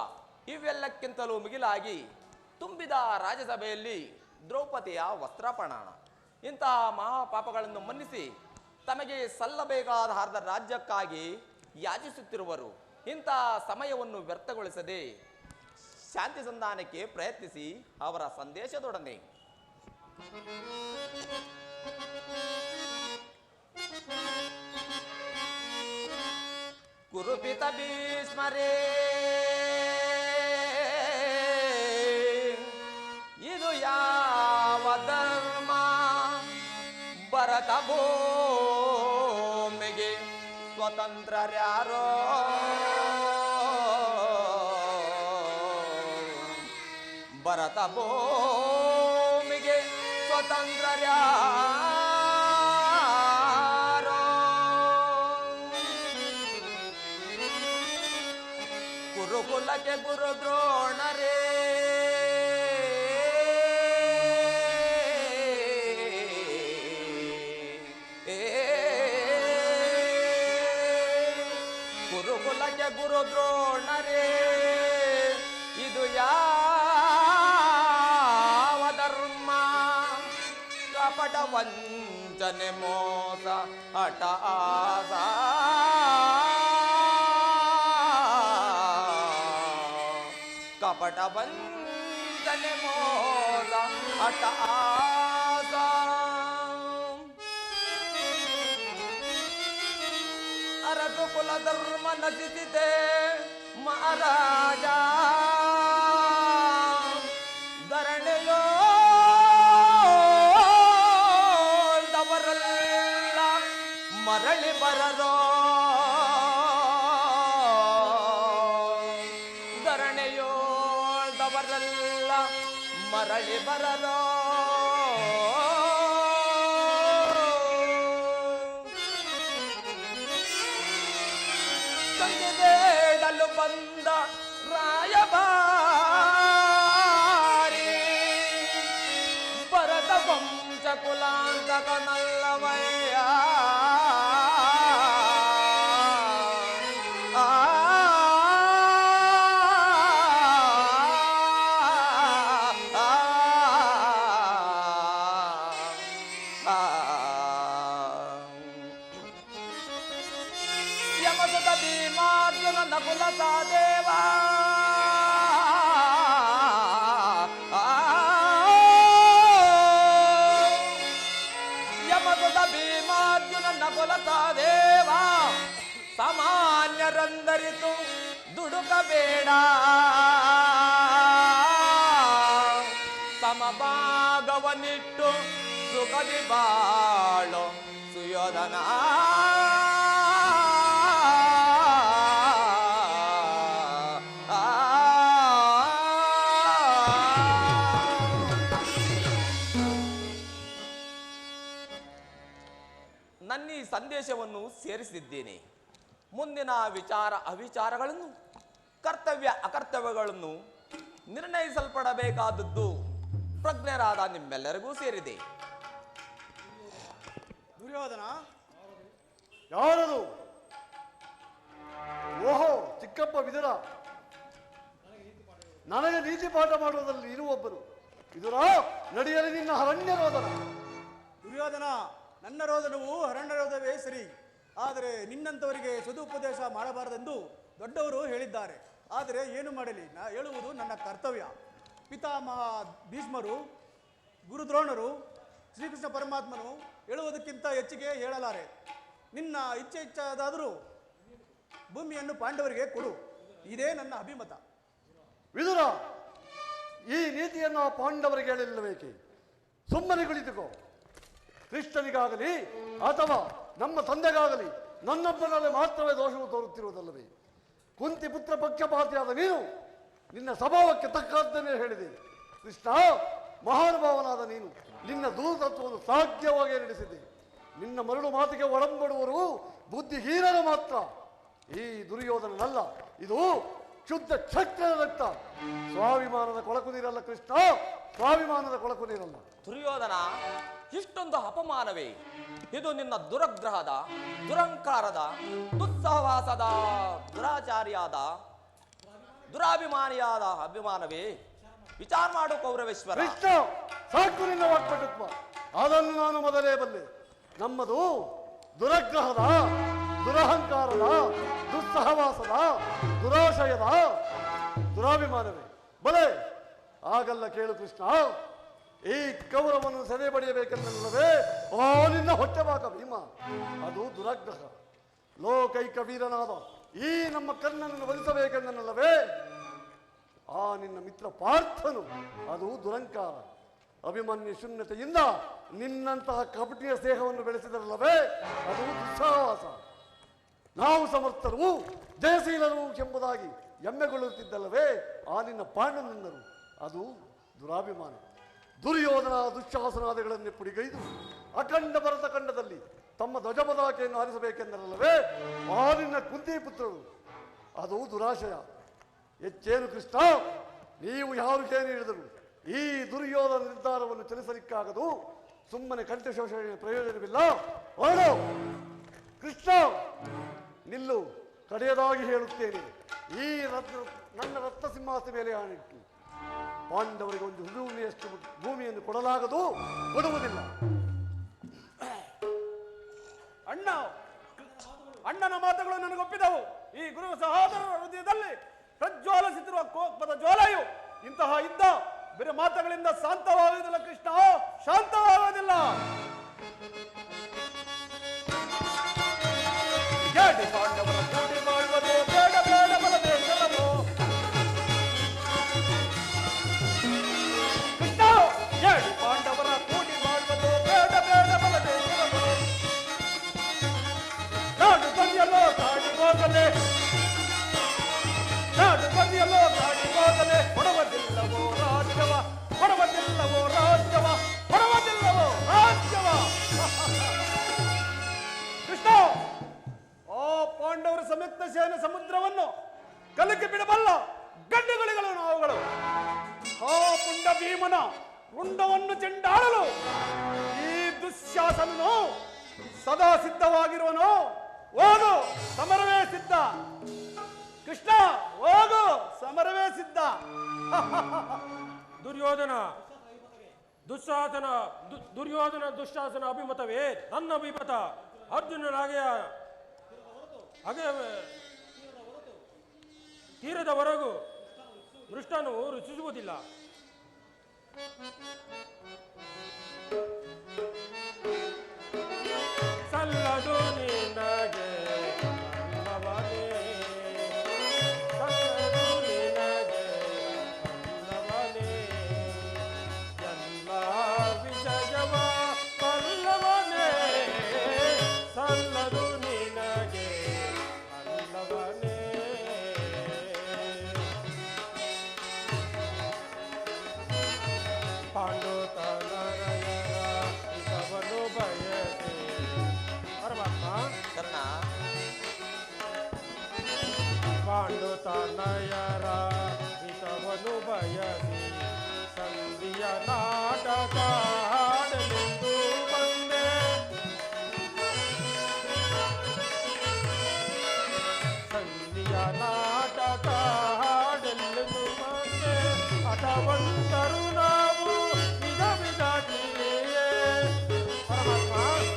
ಇವೆಲ್ಲಕ್ಕಿಂತಲೂ ಮಿಗಿಲಾಗಿ ತುಂಬಿದ ರಾಜ್ಯಸಭೆಯಲ್ಲಿ ದ್ರೌಪದಿಯ ವಸ್ತ್ರಾಪಣಾಣ ಇಂತಹ ಮಹಾಪಾಪಗಳನ್ನು ಮನ್ನಿಸಿ ತಮಗೆ ಸಲ್ಲಬೇಕಾದ ಅರ್ಧ ರಾಜ್ಯಕ್ಕಾಗಿ ಯಾಚಿಸುತ್ತಿರುವರು. ಇಂತಹ ಸಮಯವನ್ನು ವ್ಯರ್ಥಗೊಳಿಸದೆ ಶಾಂತಿ ಸಂಧಾನಕ್ಕೆ ಪ್ರಯತ್ನಿಸಿ ಅವರ ಸಂದೇಶದೊಡನೆ. ಕುರುಪಿತ ಭೀಷ್ಮರೇ, ಇದು ಯಾವ ಧರ್ಮ? ಭರತ ಭೂಮಿಗೆ ಸ್ವತಂತ್ರರ್ಯಾರೋ? ಭರತ ಭೂಮಿಗೆ ಸ್ವತಂತ್ರರ್ಯಾರೋ? ಕುರುಕುಲಕ್ಕೆ ಗುರು ದ್ರೋಣರೇ, ಕುರುಕುಲಕ್ಕೆ ಗುರು ದ್ರೋಣರೇ, ಇದು ಯಾವ ಧರ್ಮ? ಕಪಟ ವಂಚನೆ ಮೋಸ ಹಠಾಸ, ಕಪಟ ವಂಚನೆ ಮೋಸ ಹಠಾಸ. ಅರಸು ಕುಲ ಧರ್ಮ ನಶಿಸಿದೆ ಮಹಾರಾಜ, ಧರಣೆಯೋ ದವರಲ್ಲ ಮರಳಿ ಬರರೋ, ಧರಣೆಯೋ ದವರಲ್ಲ ಮರಳಿ ಬರರೋ. ಬೇಡಲು ಬಂದ ರಾಯಭಾರಿ, ಭರತ ವಂಶ ಕುಲಾಂತಕನಲ್ಲವಯ್ಯ. ಯಮಸುತ ಭೀಮಾರ್ಜುನ ನಕುಲ ಸಹದೇವ, ಯಮಸುತ ಭೀಮಾರ್ಜುನ ನಕುಲ ಸಹದೇವ, ಸಾಮಾನ್ಯರಂದರಿತು ದುಡುಕಬೇಡ, ಸಮಭಾಗವನಿಟ್ಟು ಸುಖದಿ ಬಾಳೋ ಸುಯೋಧನ. ನನ್ನ ಈ ಸಂದೇಶವನ್ನು ಸೇರಿಸಿದ್ದೇನೆ. ಮುಂದಿನ ವಿಚಾರ ಅವಿಚಾರಗಳನ್ನು, ಕರ್ತವ್ಯ ಅಕರ್ತವ್ಯಗಳನ್ನು ನಿರ್ಣಯಿಸಲ್ಪಡಬೇಕಾದದ್ದು ಪ್ರಜ್ಞರಾದ ನಿಮ್ಮೆಲ್ಲರಿಗೂ ಸೇರಿದೆ. ದುರ್ಯೋಧನ, ಯಾರದು? ಓಹೋ, ಚಿಕ್ಕಪ್ಪ ವಿದುರ, ನನಗೆ ನೀತಿ ಪಾಠ ಮಾಡುವುದರಲ್ಲಿ ಇರುವೊಬ್ಬರು. ವಿದುರ, ನಡೆಯಲಿ ನಿನ್ನ ಅರಣ್ಯ ರೋದನ. ದುರ್ಯೋಧನ, ನನ್ನ ರೋದನವು ಅರಣ್ಯ ರೋಧವೇ ಸರಿ, ಆದರೆ ನಿನ್ನಂಥವರಿಗೆ ಸದುಪದೇಶ ಮಾಡಬಾರದೆಂದು ದೊಡ್ಡವರು ಹೇಳಿದ್ದಾರೆ. ಆದರೆ ಏನು ಮಾಡಲಿ, ನಾ ಹೇಳುವುದು ನನ್ನ ಕರ್ತವ್ಯ. ಪಿತಾಮಹ ಭೀಷ್ಮರು, ಗುರುದ್ರೋಣರು, ಶ್ರೀಕೃಷ್ಣ ಪರಮಾತ್ಮನು ಹೇಳುವುದಕ್ಕಿಂತ ಹೆಚ್ಚಿಗೆ ಹೇಳಲಾರೆ. ನಿನ್ನ ಇಚ್ಛಾದಾದರೂ ಭೂಮಿಯನ್ನು ಪಾಂಡವರಿಗೆ ಕೊಡು, ಇದೇ ನನ್ನ ಅಭಿಮತ. ವಿದುರ, ಈ ನೀತಿಯನ್ನು ಪಾಂಡವರಿಗೆ ಹೇಳಿಲ್ಲಬೇಕೆ? ಸುಮ್ಮನೆ ಕುಳಿತುಕೋ. ಕೃಷ್ಣನಿಗಾಗಲಿ ಅಥವಾ ನಮ್ಮ ತಂದೆಗಾಗಲಿ ನನ್ನೊಬ್ಬನಲ್ಲಿ ಮಾತ್ರವೇ ದೋಷವು ತೋರುತ್ತಿರುವುದಲ್ಲವೇ? ಕುಂತಿ ಪುತ್ರ ಪಕ್ಷಪಾತಿಯಾದ ನೀನು ನಿನ್ನ ಸ್ವಭಾವಕ್ಕೆ ತಕ್ಕದ್ದನ್ನೇ ಹೇಳಿದೆ. ಕೃಷ್ಣ, ಮಹಾನುಭಾವನಾದ ನೀನು ನಿನ್ನ ದೂರತತ್ವವನ್ನು ಸಾಧ್ಯವಾಗಿ ನಡೆಸಿದೆ. ನಿನ್ನ ಮರಳು ಮಾತಿಗೆ ಒಳಂಬಡುವರು ಬುದ್ಧಿಹೀನರು ಮಾತ್ರ. ಈ ದುರ್ಯೋಧನನಲ್ಲ, ಇದು ಶುದ್ಧ ಕ್ಷತ್ರಿಯ ರಕ್ತ. ಸ್ವಾಭಿಮಾನದ ಕೊಳಕು ನೀರಲ್ಲ ಕೃಷ್ಣ, ಸ್ವಾಭಿಮಾನದ ಕೊಳಕು ನೀರಲ್ಲ. ದುರ್ಯೋಧನ, ಇಷ್ಟೊಂದು ಅಪಮಾನವೇ? ಇದು ನಿನ್ನ ದುರಗ್ರಹದ, ದುರಂಕಾರದ, ದುಸ್ಸಹವಾಸದ, ದುರಾಚಾರಿಯಾದ ದುರಾಭಿಮಾನಿಯಾದ ಅಭಿಮಾನವೇ? ವಿಚಾರ ಮಾಡು ಕೌರವೇಶ್ವರ. ಕೃಷ್ಣ, ಸಾಕು ನಿನ್ನ ವಾಕ್ಪಟುತ್ವ. ಅದನ್ನು ನಾನು ಮೊದಲೇ ಬಲ್ಲೆ. ನಮ್ಮದು ದುರಗ್ರಹದ, ದುರಹಂಕಾರದ, ದುಸ್ಸಹವಾಸದ, ದುರಾಶಯದ ದುರಾಭಿಮಾನವೇ. ಬಲೆ ಆಗಲ್ಲ ಕೇಳು ಕೃಷ್ಣ. ಈ ಕೌರವವನ್ನು ಸೆರೆ ಬಡಿಯಬೇಕೆಂದಲ್ಲವೇ ನಿನ್ನ ಹೊಟ್ಟೆಬಾಕ ಭೀಮ. ಅದು ದುರಾಗ್ರಹ. ಲೋಕೈಕ ವೀರನಾದ ಈ ನಮ್ಮ ಕರ್ಣನನ್ನು ವಧಿಸಬೇಕೆಂದಲ್ಲವೇ ಆ ನಿನ್ನ ಮಿತ್ರ ಪಾರ್ಥನು. ಅದು ದುರಂಕಾರ. ಅಭಿಮನ್ಯು ಶೂನ್ಯತೆಯಿಂದ ನಿನ್ನಂತಹ ಕಪಟಿಯ ಸ್ನೇಹವನ್ನು ಬೆಳೆಸಿದರಲ್ಲವೇ ಅದು ದುಸ್ಸಾಹಸ. ನಾವು ಸಮರ್ಥರು, ಜಯಶೀಲರು ಎಂಬುದಾಗಿ ಹೆಮ್ಮೆಗೊಳ್ಳುತ್ತಿದ್ದಲ್ಲವೇ ಆ ನಿನ್ನ ಪಾಂಡನೆಂದರು. ಅದು ದುರಾಭಿಮಾನ. ದುರ್ಯೋಧನ ದುಶ್ಯಾಸನಾದಿಗಳನ್ನೇ ಪುಡಿಗೈದು ಅಖಂಡ ಭರತ ಖಂಡದಲ್ಲಿ ತಮ್ಮ ಧ್ವಜಪದಾಕೆಯನ್ನು ಆರಿಸಬೇಕೆಂದರಲ್ಲವೇ ಆ ನಿನ್ನ ಕುಂತಿ ಪುತ್ರರು. ಅದು ದುರಾಶಯ. ಹೆಚ್ಚೇನು ಕೃಷ್ಣ, ನೀವು ಯಾರು ಏನು ಹೇಳಿದರು ಈ ದುರ್ಯೋಧನ ನಿರ್ಧಾರವನ್ನು ಚಲಿಸಲಿಕ್ಕಾಗದು. ಸುಮ್ಮನೆ ಕಂಠಶೋಷಣೆ ಪ್ರಯೋಜನವಿಲ್ಲ. ಹೊರಡು ಕೃಷ್ಣ, ನಿಲ್ಲು. ಕಡೆಯದಾಗಿ ಹೇಳುತ್ತೇನೆ, ಈ ನನ್ನ ರತ್ನ ಸಿಂಹಾಸನ ಮೇಲೆ ಆಣಿಟ್ಟು ಪಾಂಡವರಿಗೆ ಒಂದು ಹುಡುಗಿಯಷ್ಟು ಭೂಮಿಯನ್ನು ಕೊಡಲಾಗದು, ಕೊಡುವುದಿಲ್ಲ. ಅಣ್ಣನ ಮಾತುಗಳು ನನಗೊಪ್ಪಿದವು. ಈ ಗುರು ಸಹೋದರರ ಹೃದಯದಲ್ಲಿ ಪ್ರಜ್ವಾಲಿಸುತ್ತಿರುವ ಕೋಪದ ಜ್ವಾಲೆಯು ಇಂತಹ ಇದ್ದ ಬೇರೆ ಮಾತುಗಳಿಂದ ಶಾಂತವಾಗುವುದಿಲ್ಲ ಕೃಷ್ಣ, ಶಾಂತವಾಗುವುದಿಲ್ಲ. ಪಾಂಡವರ ಕೂಡಿ ಮಾಡುವುದು ಬೇಡ ಬೇಡ ಬಲದೆ ಕೆಲವು ಕೃಷ್ಣ. ಪಾಂಡವರ ಕೂಡಿ ಮಾಡುವುದು ಬೇಡ ಬೇಡ ಬಲದೆ ಕೆಲವು. ನಾಡು ಬದಿಯಲ್ಲೋ ಗಾಡಿ ಹೋಗಲೆ, ನಾಡು ಬದಿಯಲ್ಲೋ ಗಾಡಿ ಹೋಗಲೆ. ಕೊಡುವುದಿಲ್ಲವೋ ರಾಜ್ಯವ, ಕೊಡುವುದಿಲ್ಲವೋ ರಾಜ್ಯವ, ಕೊಡುವುದಿಲ್ಲವೋ ರಾಜ್ಯವ. ಕೃಷ್ಣ, ಆ ಪಾಂಡವರ ಸಂಯುಕ್ತ ಸೇನೆ ಸಮುದ್ರವನ್ನು ಕಲಕಿ ಬಿಡಬಲ್ಲ ಗಡ್ಡೆಗಳಿಗಳು ನಾವುಗಳು. ಆ ಪುಂಡ ಭೀಮನ ರುಂಡವನ್ನು ಚೆಂಡಾಡಲು ಈ ದುಶ್ಯಾಸನನು ಸದಾ ಸಿದ್ಧವಾಗಿರುವನು. ಹೋಗು, ಸಮರವೇ ಸಿದ್ಧ. ಕೃಷ್ಣ, ಹೋಗು, ಸಮರವೇ ಸಿದ್ಧ. ದುರ್ಯೋಧನ ದುಶ್ಯಾಸನ ಅಭಿಮತವೇ ನನ್ನ ಅಭಿಮತ. ಅರ್ಜುನನಾಗೆ ಹಾಗೆ ತೀರದವರೆಗೂ ದೃಷ್ಟನು ರುಚಿಸುವುದಿಲ್ಲ. ಸಲ್ಲದು ನಿನಗೆ ಅಲ್ಲವನೇ, ಸಲ್ಲದು ನಿನಗೆ ಅಲ್ಲವನೇ, ಎಲ್ಲ ವಿಜಯವ ಪಲ್ಲವನೇ, ಸಲ್ಲದು ನಿನಗೆ ಅಲ್ಲವನೇ. ಪಾಂಡುತನಯರ ಹಿತವನ್ನು ಬಯಸಿ ಪರಮಾತ್ಮ ಕರ್ಣ, ಪಾಂಡುತನಯರ ಹಿತವನ್ನು ಬಯಸಿ ಸಂಧಿಯ ನಾಟಕ ಹಾಡಲೆಂದು ಬಂದೆ. ಸಂಧಿಯ ನಾಟಕ ಹಾಡಲೆಂದು ಬಂದೆ. ಹಠವಂತರು ನಾವು ವಿಧ ವಿಧಾಟಿಯೇ ಪರಮಾತ್ಮ.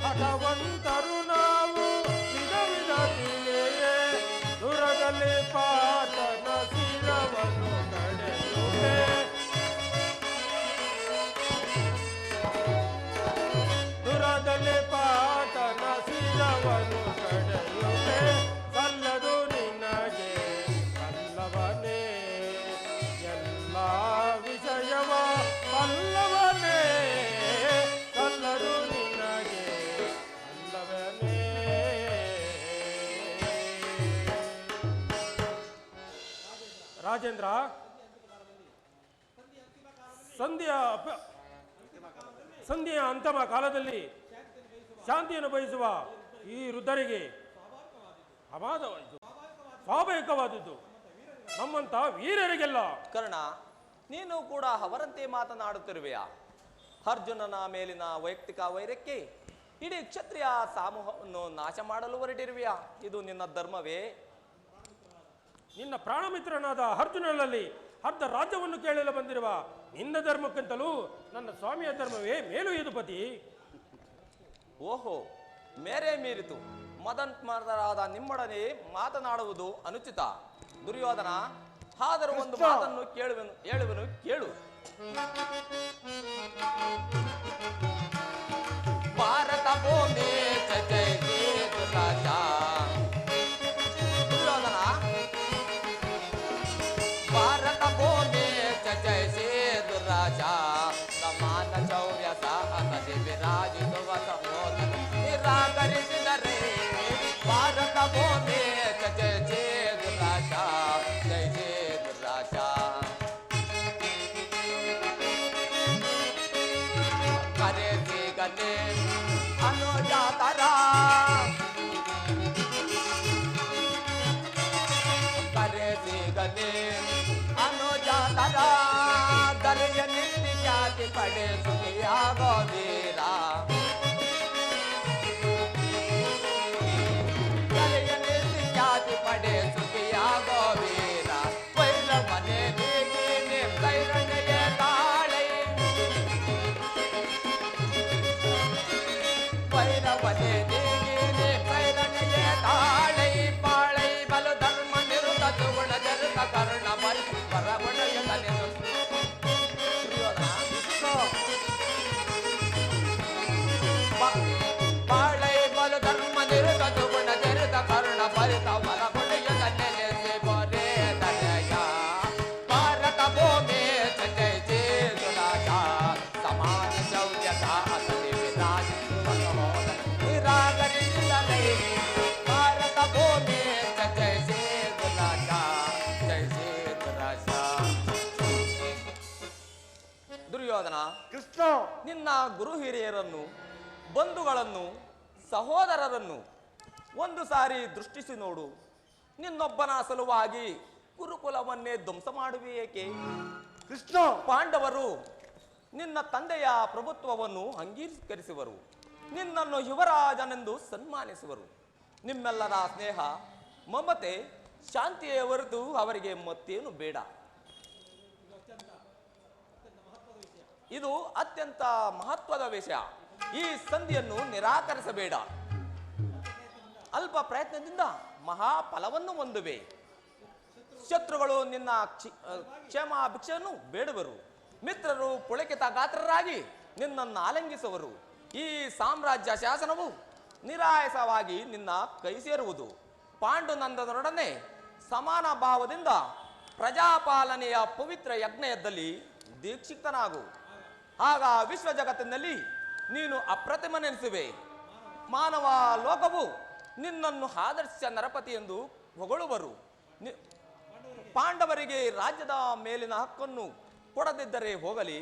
ಹಠವಂತರು ನಾವು ವಿಧ ವಿಧಾಟಿಯೇ ದೂರದಲ್ಲಿ ಪಾತನ ಶಿರವನ್ನು ಕಡೆಯುವೆ. ದೂರದಲ್ಲಿ ಪಾತನ ಶಿರವನ್ನು ಕಡೆಯುವೆ. ಸಲ್ಲದು ನಿನಗೆ ಅಲ್ಲವನೇ, ಎಲ್ಲ ವಿಷಯವ ಪಲ್ಲವನೇ, ಸಲ್ಲದು ನಿನಗೆ ಅಲ್ಲವನೇ. ರಾಜೇಂದ್ರ, ಸಂಧಿಯ ಅಂತಿಮ ಕಾಲದಲ್ಲಿ ಶಾಂತಿಯನ್ನು ಬಯಸುವ ಈ ವೃದ್ಧರಿಗೆ ಸ್ವಾಭಾವಿಕವಾದದ್ದು. ನಮ್ಮಂತ ವೀರರಿಗೆಲ್ಲ. ಕರ್ಣ, ನೀನು ಕೂಡ ಅವರಂತೆ ಮಾತನಾಡುತ್ತಿರುವೆಯಾ? ಅರ್ಜುನನ ಮೇಲಿನ ವೈಯಕ್ತಿಕ ವೈರಕ್ಕೆ ಇಡೀ ಕ್ಷತ್ರಿಯ ಸಮೂಹವನ್ನು ನಾಶ ಮಾಡಲು ಹೊರಟಿರುವೆಯಾ? ಇದು ನಿನ್ನ ಧರ್ಮವೇ? ನಿನ್ನ ಪ್ರಾಣಮಿತ್ರನಾದ ಅರ್ಜುನನಲ್ಲಿ ಅರ್ಧ ರಾಜ್ಯವನ್ನು ಕೇಳಲು ಬಂದಿರುವ ನಿನ್ನ ಧರ್ಮಕ್ಕಿಂತಲೂ ನನ್ನ ಸ್ವಾಮಿಯ ಧರ್ಮವೇ ಮೇಲು ಯದುಪತಿ. ಓಹೋ, ಮೇರೆ ಮೀರಿತು. ಮದನ್ಮದರಾದ ನಿಮ್ಮೊಡನೆ ಮಾತನಾಡುವುದು ಅನುಚಿತ. ದುರ್ಯೋಧನ, ಆದರೂ ಒಂದು ಮಾತನ್ನು ಹೇಳುವೆನು ಕೇಳು. ಭಾರತ ಭೂಮಿ ಜಯಿಸಿ ದುರ್ರಾಜ. ದುರ್ಯೋಧನ, ಭಾರತ ಭೂಮಿ ಜಯಿಸಿ ದುರ್ರಾಜ. ಸಮಾನ ಶೌರ್ಯ ಸಾಹಸದಿ ವಿರಾಜಿಸುವ ಸಂಯೋಧನ ನಿರಾಕರಿಸಿದರೆ ಭಾರತ ಭೂಮಿ ಜಯಿಸಿ ದುರ್ರಾಜ. ಜಯಿಸಿ ದುರ್ರಾಜ. ಕರೆಸಿಗನೆ ಅನುಜಾತರ, ಕರೆಸಿಗನೆ ಅನುಜಾತರ. ಕರೆಯ ನಿತ್ಯ ಖ್ಯಾತಿ ಪಡೆ ಸುಖಿಯಾಗೋ ವೀರ. ಕರೆಯ ನಿತ್ಯ ಖ್ಯಾತಿ ಪಡೆ ಸುಖಿಯಾಗೋ ವೀರ. ವೈರ ಮನೆ ಬೀಗಿನಿ ಕೈರಣ್ಣೆಯ ತಾಳೆ. ವೈರವನೆ ನೀಗಿನಿ ಕೈರಣ್ಣೆಯ ತಾಳೆ. ಪಾಳೈ ಬಲು ಧರ್ಮ ನಿರುತ ತುಗುಣ ಜರುತ ಕರ್ಣ ಬಲ್ ಪರಗುಣಯ ತನೆದು. ಪಾಳೈ ಬಲು ಧರ್ಮ ನಿರುತ ತುಗುಣ ಜರುತ ಕರ್ಣ ಬಲಿತ ವರಗುಣಯ ತನ್ನೆಲೆಸಿ ಬೋರೆ ತನಯ. ಭಾರತ ಭೂಮಿ ಜಯಿಸಿ ದುರಾಜ. ಸಮಾನ ಶೌರ್ಯ ಸಾಹಸದಿ ವಿರಾಜಿಸುವ ಸಹೋದರ ನಿರಾಕರಿಸಿದರೆ ಭಾರತ ಭೂಮಿ ಜಯಿಸಿ ದುರಾಜ. ಜಯಿಸಿ ದುರಾಜ. ದುರ್ಯೋಧನ, ಕೃಷ್ಣ, ನಿನ್ನ ಗುರು ಹಿರಿಯರನ್ನು, ಬಂಧುಗಳನ್ನು, ಸಹೋದರರನ್ನು ಒಂದು ಸಾರಿ ದೃಷ್ಟಿಸಿ ನೋಡು. ನಿನ್ನೊಬ್ಬನ ಸಲುವಾಗಿ ಗುರುಕುಲವನ್ನೇ ಧ್ವಂಸ ಮಾಡುವೆ ಏಕೆ? ಕೃಷ್ಣ, ಪಾಂಡವರು ನಿನ್ನ ತಂದೆಯ ಪ್ರಭುತ್ವವನ್ನು ಅಂಗೀಕರಿಸುವರು. ನಿನ್ನನ್ನು ಯುವರಾಜನೆಂದು ಸನ್ಮಾನಿಸುವರು. ನಿಮ್ಮೆಲ್ಲರ ಸ್ನೇಹ, ಮಮತೆ, ಶಾಂತಿಯೇ ಹೊರತು ಅವರಿಗೆ ಮತ್ತೇನು ಬೇಡ. ಇದು ಅತ್ಯಂತ ಮಹತ್ವದ ವಿಷಯ. ಈ ಸಂಧಿಯನ್ನು ನಿರಾಕರಿಸಬೇಡ. ಅಲ್ಪ ಪ್ರಯತ್ನದಿಂದ ಮಹಾಫಲವನ್ನು ಹೊಂದುವೆ. ಶತ್ರುಗಳು ನಿನ್ನ ಕ್ಷೇಮಾಭಿಕ್ಷೆಯನ್ನು ಬೇಡುವರು. ಮಿತ್ರರು ಪುಳಕಿತ ಗಾತ್ರರಾಗಿ ನಿನ್ನನ್ನು ಆಲಂಗಿಸುವರು. ಈ ಸಾಮ್ರಾಜ್ಯ ಶಾಸನವು ನಿರಾಯಸವಾಗಿ ನಿನ್ನ ಕೈ ಸೇರುವುದು. ಪಾಂಡುನಂದನೊಡನೆ ಸಮಾನ ಭಾವದಿಂದ ಪ್ರಜಾಪಾಲನೆಯ ಪವಿತ್ರ ಯಜ್ಞದಲ್ಲಿ ದೀಕ್ಷಿತನಾಗು. ಆಗ ವಿಶ್ವ ಜಗತ್ತಿನಲ್ಲಿ ನೀನು ಅಪ್ರತಿಮನೆನಿಸುವೆ. ಮಾನವ ಲೋಕವು ನಿನ್ನನ್ನು ಆದರ್ಶ ನರಪತಿ ಎಂದು ಹೊಗಳುವರು. ಪಾಂಡವರಿಗೆ ರಾಜ್ಯದ ಮೇಲಿನ ಹಕ್ಕನ್ನು ಕೊಡದಿದ್ದರೆ ಹೋಗಲಿ,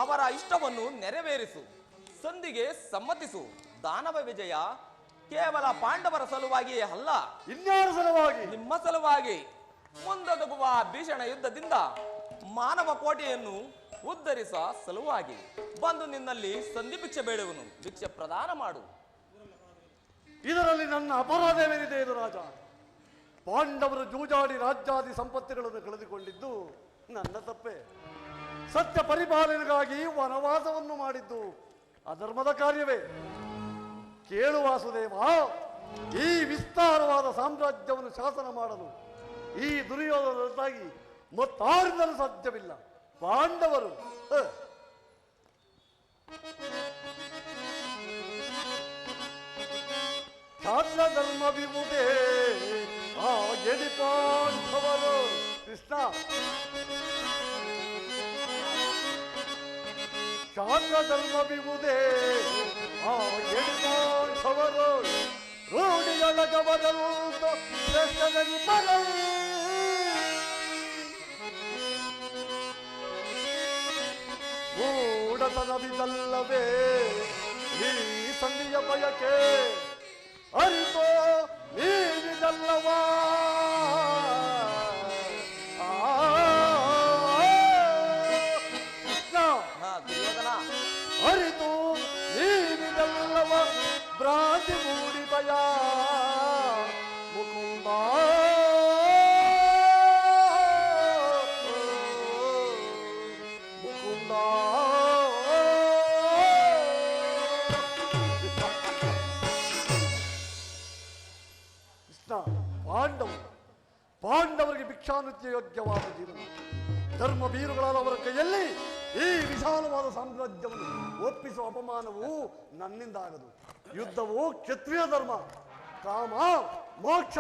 ಅವರ ಇಷ್ಟವನ್ನು ನೆರವೇರಿಸು. ಸಂಧಿಗೆ ಸಮ್ಮತಿಸು. ದಾನವ ವಿಜಯ ಕೇವಲ ಪಾಂಡವರ ಸಲುವಾಗಿಯೇ ಅಲ್ಲ, ಇನ್ಯಾರ ಸಲುವಾಗಿ? ನಿಮ್ಮ ಸಲುವಾಗಿ. ಮುಂದೊದಗುವ ಭೀಷಣ ಯುದ್ಧದಿಂದ ಮಾನವ ಕೋಟೆಯನ್ನು ಉದ್ಧರಿಸುವ ಸಲುವಾಗಿ ಬಂದು ನಿನ್ನಲ್ಲಿ ಸಂಧಿ ಭಿಕ್ಷೆ ಬೇಡುವನು. ಭಿಕ್ಷೆ ಪ್ರದಾನ ಮಾಡು. ಇದರಲ್ಲಿ ನನ್ನ ಅಪರಾಧವೇನಿದೆ ಇದು ರಾಜ? ಪಾಂಡವರು ಜೂಜಾಡಿ ರಾಜ್ಯಾದಿ ಸಂಪತ್ತಿಗಳನ್ನು ಕಳೆದುಕೊಂಡಿದ್ದು ನನ್ನ ತಪ್ಪೆ. ಸತ್ಯ ಪರಿಪಾಲನೆಗಾಗಿ ವನವಾಸವನ್ನು ಮಾಡಿದ್ದು ಅಧರ್ಮದ ಕಾರ್ಯವೇ. ಕೇಳು ವಾಸುದೇವ, ಈ ವಿಸ್ತಾರವಾದ ಸಾಮ್ರಾಜ್ಯವನ್ನು ಶಾಸನ ಮಾಡಲು ಈ ದುರ್ಯೋಧನರಾಗಿ ಮತ್ತಾರಿಂದಲೂ ಸಾಧ್ಯವಿಲ್ಲ. ಪಾಂಡವರು ಕ್ಷಾತ್ರ ಧರ್ಮ ವಿಭುದೇ ಆ ಎಡಿ ಪಾಂಡವರು. ಕೃಷ್ಣ, ಕ್ಷಾತ್ರ ಧರ್ಮ ವಿಭುದೇ ಆ ಎಡಿ ಪಾಂಡವರು. ರೂಢಿಯೊಳಗವರಲು ಶ್ರೇಷ್ಠನಲ್ಲಿ ಬರಲು ಮೂಢತನವಿದಲ್ಲವೇ ಈ ಸಂಧಿಯ ಬಯಕೆ. ಅರಿತೋ ನೀವಿದಲ್ಲವಾ ಕೃಷ್ಣ, ದುರ್ಯೋಧನ, ಅರಿತು ನೀವಿದಲ್ಲವ ಮುಕುಂದ ಕೃಷ್ಣ, ಪಾಂಡವರಿಗೆ ಭಿಕ್ಷಾನೃತ್ಯ ಯೋಗ್ಯವಾದ ಜೀವನ, ಧರ್ಮ ಬೀರುಗಳಾದ ಅವರ ಕೈಯಲ್ಲಿ ಈ ವಿಶಾಲವಾದ ಸಾಮ್ರಾಜ್ಯವನ್ನು ಒಪ್ಪಿಸುವ ಅಪಮಾನವು ನನ್ನಿಂದ ಆಗದು. ಯುದ್ಧವು ಕ್ಷತ್ರಿಯ ಧರ್ಮ, ಕಾಮ ಮೋಕ್ಷ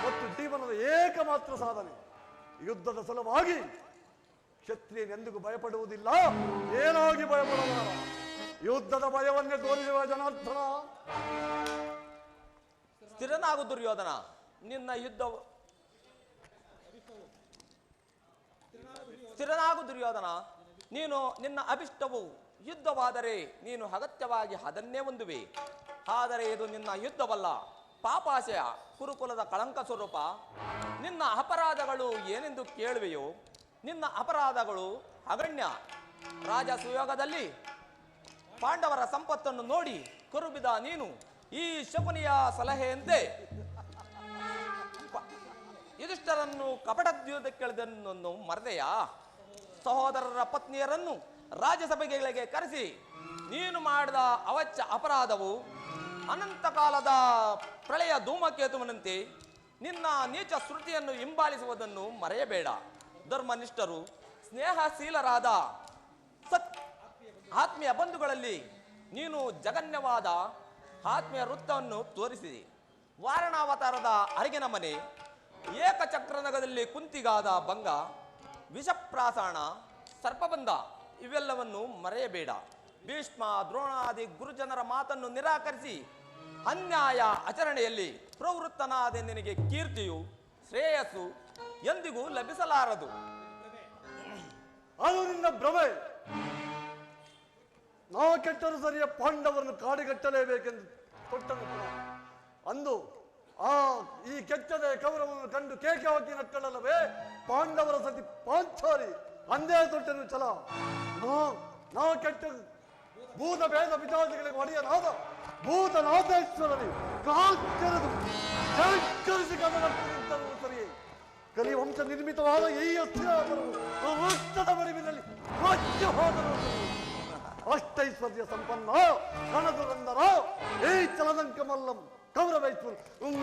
ಮತ್ತು ಜೀವನದ ಏಕಮಾತ್ರ ಸಾಧನೆ. ಯುದ್ಧದ ಸಲುವಾಗಿ ಕ್ಷತ್ರಿಯನೆಂದಿಗೂ ಭಯಪಡುವುದಿಲ್ಲ, ಏನಾಗಿ ಭಯಪಡಬಾರ. ಯುದ್ಧದ ಭಯವನ್ನೇ ತೋರಿಸುವ ಜನಾರ್ದನ. ಸ್ಥಿರನಾಗು ದುರ್ಯೋಧನ, ಸ್ಥಿರನಾಗು ದುರ್ಯೋಧನ. ನಿನ್ನ ಅಭಿಷ್ಟವು ಯುದ್ಧವಾದರೆ ನೀನು ಅಗತ್ಯವಾಗಿ ಅದನ್ನೇ ಹೊಂದುವೆ. ಆದರೆ ಇದು ನಿನ್ನ ಯುದ್ಧವಲ್ಲ, ಪಾಪಾಶಯ, ಕುರುಕುಲದ ಕಳಂಕ ಸ್ವರೂಪ. ನಿನ್ನ ಅಪರಾಧಗಳು ಏನೆಂದು ಕೇಳುವೆಯೋ, ನಿನ್ನ ಅಪರಾಧಗಳು ಅಗಣ್ಯ. ರಾಜ ಸುಯೋಗದಲ್ಲಿ ಪಾಂಡವರ ಸಂಪತ್ತನ್ನು ನೋಡಿ ಕರುಬಿದ ನೀನು ಈ ಶಕುನಿಯ ಸಲಹೆಯಂತೆ ಯುಧಿಷ್ಠರನ್ನು ಕಪಟದ್ಯೂತಕ್ಕೆಳೆದನ್ನು ಮರೆದೆಯಾ? ಸಹೋದರರ ಪತ್ನಿಯರನ್ನು ರಾಜ್ಯಸಭೆಗಳಿಗೆ ಕರೆಸಿ ನೀನು ಮಾಡಿದ ಅವಚ್ಚ ಅಪರಾಧವು ಅನಂತ ಕಾಲದ ಪ್ರಳಯ ಧೂಮಕೇತುವಿನಂತೆ ನಿನ್ನ ನೀಚ ಶ್ರುತಿಯನ್ನು ಹಿಂಬಾಲಿಸುವುದನ್ನು ಮರೆಯಬೇಡ. ಧರ್ಮನಿಷ್ಠರು, ಸ್ನೇಹಶೀಲರಾದ ಆತ್ಮೀಯ ಬಂಧುಗಳಲ್ಲಿ ನೀನು ಜಗನ್ಯವಾದ ಆತ್ಮೀಯ ವೃತ್ತವನ್ನು ತೋರಿಸಿದೆ. ವಾರಣಾವತಾರದ ಅರಗಿನ ಮನೆ, ಏಕಚಕ್ರನಗದಲ್ಲಿ ಕುಂತಿಗಾದ ಭಂಗ, ವಿಷಪ್ರಾಸಣ, ಸರ್ಪಬಂಧ ಇವೆಲ್ಲವನ್ನು ಮರೆಯಬೇಡ. ಭೀಷ್ಮ, ದ್ರೋಣಾದಿ ಗುರುಜನರ ಮಾತನ್ನು ನಿರಾಕರಿಸಿ ಅನ್ಯಾಯ ಆಚರಣೆಯಲ್ಲಿ ಪ್ರವೃತ್ತನಾದ ನಿನಗೆ ಕೀರ್ತಿಯು ಶ್ರೇಯಸ್ಸು ಎಂದಿಗೂ ಲಭಿಸಲಾರದು. ಅದು ನಿನ್ನ ಭ್ರಮೆ. ನಾವು ಕೆಟ್ಟರು ಸರಿಯ ಪಾಂಡವರನ್ನು ಕಾಡಿಗಟ್ಟಲೇಬೇಕೆಂದು ಕೊಟ್ಟನು. ಅಂದು ಈ ಕೆಚ್ಚದ ಕೌರವವನ್ನು ಕಂಡು ಕೇಕೆ ಹಾಕಿ ನಕ್ಕಳಲ್ಲವೇ ಪಾಂಡವರ ಸತಿ ಪಾಂಚಾಲಿ ಅಂದೇ ತೊಟ್ಟನು ಛಲ. ನಾವು ಕೆಟ್ಟ ಭೂತ ಭೇದ ಪಿತಾದಿಗಳಿಗೆ ಒಡೆಯನಾದ ಭೂತನಾಥೇಶ್ವರನಿ ಕಾಲ್ಕೆರೆದು ಜಂಕರಿಸಿ ಕದನಟ್ಟರು ಸರಿಯೇ. ಕಲಿವಂಶ ನಿರ್ಮಿತವಾದ ಈ ಅಸ್ಥಿರಾದರೂ ವೃತ್ತದ ಬಡಿವಿನಲ್ಲಿ ಮಚ್ಚು ಹೋದರು. ಅಷ್ಟೈಶ್ವರ್ಯ ಸಂಪನ್ನ ಕಣದುರಂದರ ಈ ಚಲದಂಕ ಮಲ್ಲಂ ಕೌರವೈಶ್ವರ್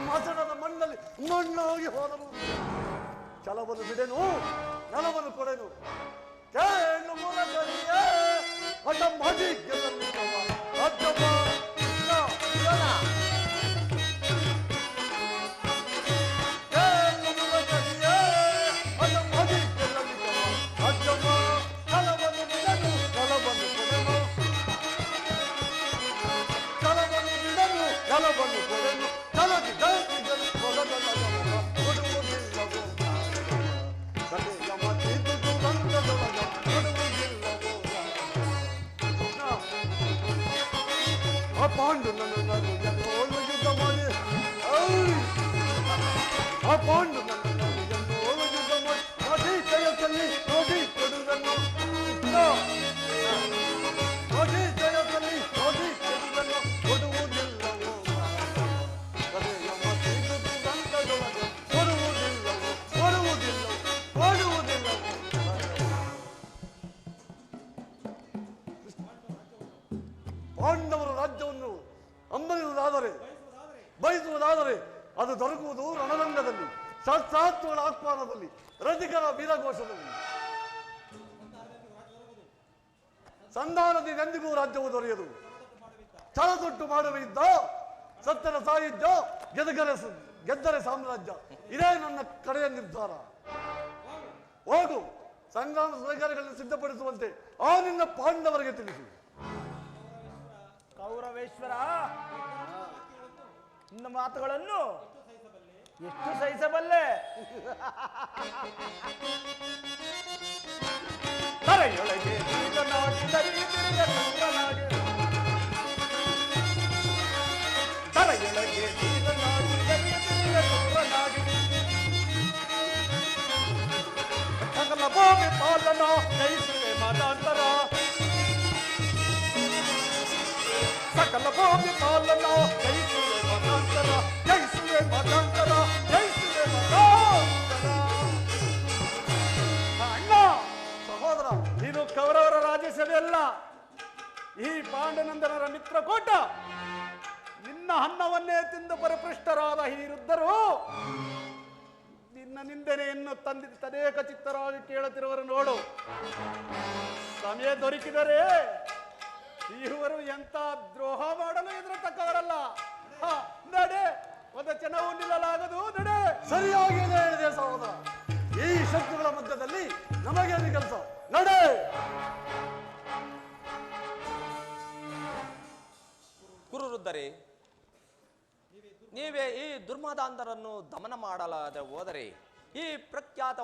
ಮಸಣದ ಮಣ್ಣಲ್ಲಿ ಮಣ್ಣಾಗಿ ಹೋದರು. ಛಲವನ್ನು ಬಿಡೆನು, ನೆಲವನ್ನು ಕೊಡೆನು. ಕೇಳು ಮೂಲಕರಿಯೇ ಅಡ್ಡ ಮಾಡಿ ಗೆಲ್ಲಲು ಅಡ್ಡಮ್ಮ ಪಾಂಡು ನನ್ನ ಯುದ್ಧ ಮಾಡಿ ಆ ಪಾಂಡು ನನ್ನ ಯುದ್ಧ ಮಾಡಿ ನೋಡಿ ಜಯದಲ್ಲಿ ನೋಡಿ ಕೊಡುವುದನ್ನು ನೋಡಿ ಜಯದಲ್ಲಿ ನೋಡಿ ಕೊಡುವುದನ್ನು ಕೊಡುವುದಿಲ್ಲವೋ ಪಾಂಡವರ ರಾಜ್ಯವನ್ನು ಬಯಸುವುದಾದರೆ ಅದು ದೊರಕುವುದು ರಣರಂಗದಲ್ಲಿ, ಶಸ್ತ್ರಾಸ್ತ್ರಗಳ ಆಹ್ವಾನದಲ್ಲಿ, ರಸಿಕರ ವೀರಘೋಷದಲ್ಲಿ. ಸಂಧಾನದಿಂದ ಎಂದಿಗೂ ರಾಜ್ಯವು ದೊರೆಯದು. ಛಲತೊಟ್ಟು ಮಾಡುವಿದ್ದ ಸತ್ಯನ ಸಾಹಿತ್ಯ, ಗೆದ್ದರೆ ಸಾಮ್ರಾಜ್ಯ. ಇದೇ ನನ್ನ ಕಡೆಯ ನಿರ್ಧಾರ. ಹೋಗು, ಸಂಗ್ರಾಮ ಸಹಕಾರಿಗಳನ್ನು ಸಿದ್ಧಪಡಿಸುವಂತೆ ಆ ನಿನ್ನ ಪಾಂಡವರಿಗೆ ತಿಳಿಸು. ಕೌರವೇಶ್ವರ, ನಿನ್ನ ಮಾತುಗಳನ್ನು ಎಷ್ಟು ಸಹಿಸಬಲ್ಲೆ? ತಲೆಯೊಳಗೆ ಸಕಲ ಭೂಮಿ ಪಾಲನ ಜಯಿಸುವೆ ಮತಾಂತರ, ಸಕಲ ಭೂಮಿ ಪಾಲನ ಜಯಿಸುವೆ ಮತಾಂತರ, ಜಯಿಸುವೆ ಮತಾಂತರ, ಜಯಿಸುವೆ ಮತಾಂತರ. ಅಣ್ಣ, ಸಹೋದರ ಇದು ಕೌರವರ ರಾಜ್ಯಸಭೆಯಲ್ಲ, ಈ ಪಾಂಡುನಂದನರ ಮಿತ್ರಕೂಟ. ನಿನ್ನ ಅನ್ನವನ್ನೇ ತಿಂದು ಪರಿಪೃಷ್ಟರಾದ ಈ ವೃದ್ಧರು ನಿನ್ನ ನಿಂದನೆಯನ್ನು ತದೇಕ ಚಿತ್ತರಾಗಿ ಕೇಳುತ್ತಿರುವರು ನೋಡು. ಸಮಯ ದೊರಕಿದರೆ ಇವರು ಎಂತ ದ್ರೋಹ ಮಾಡಲು ಎದುರತಕ್ಕವರಲ್ಲ. ನಡೆ, ಒಂದು ಕ್ಷಣವೂ ನಿಲ್ಲಲಾಗದು, ನಡೆ. ಸರಿಯಾಗಿ ಹೇಳಿದೆ ಸಹೋದರ. ಈ ಶತ್ರುಗಳ ಮಧ್ಯದಲ್ಲಿ ನಮಗೇನು ಕೆಲಸ? ನಡೆ. ಕುರುವೃದ್ಧರೇ, ನೀವೇ ಈ ದುರ್ಮದಾಂಧರನ್ನು ದಮನ ಮಾಡಲಾದ ಹೋದರೆ ಈ ವಿಖ್ಯಾತ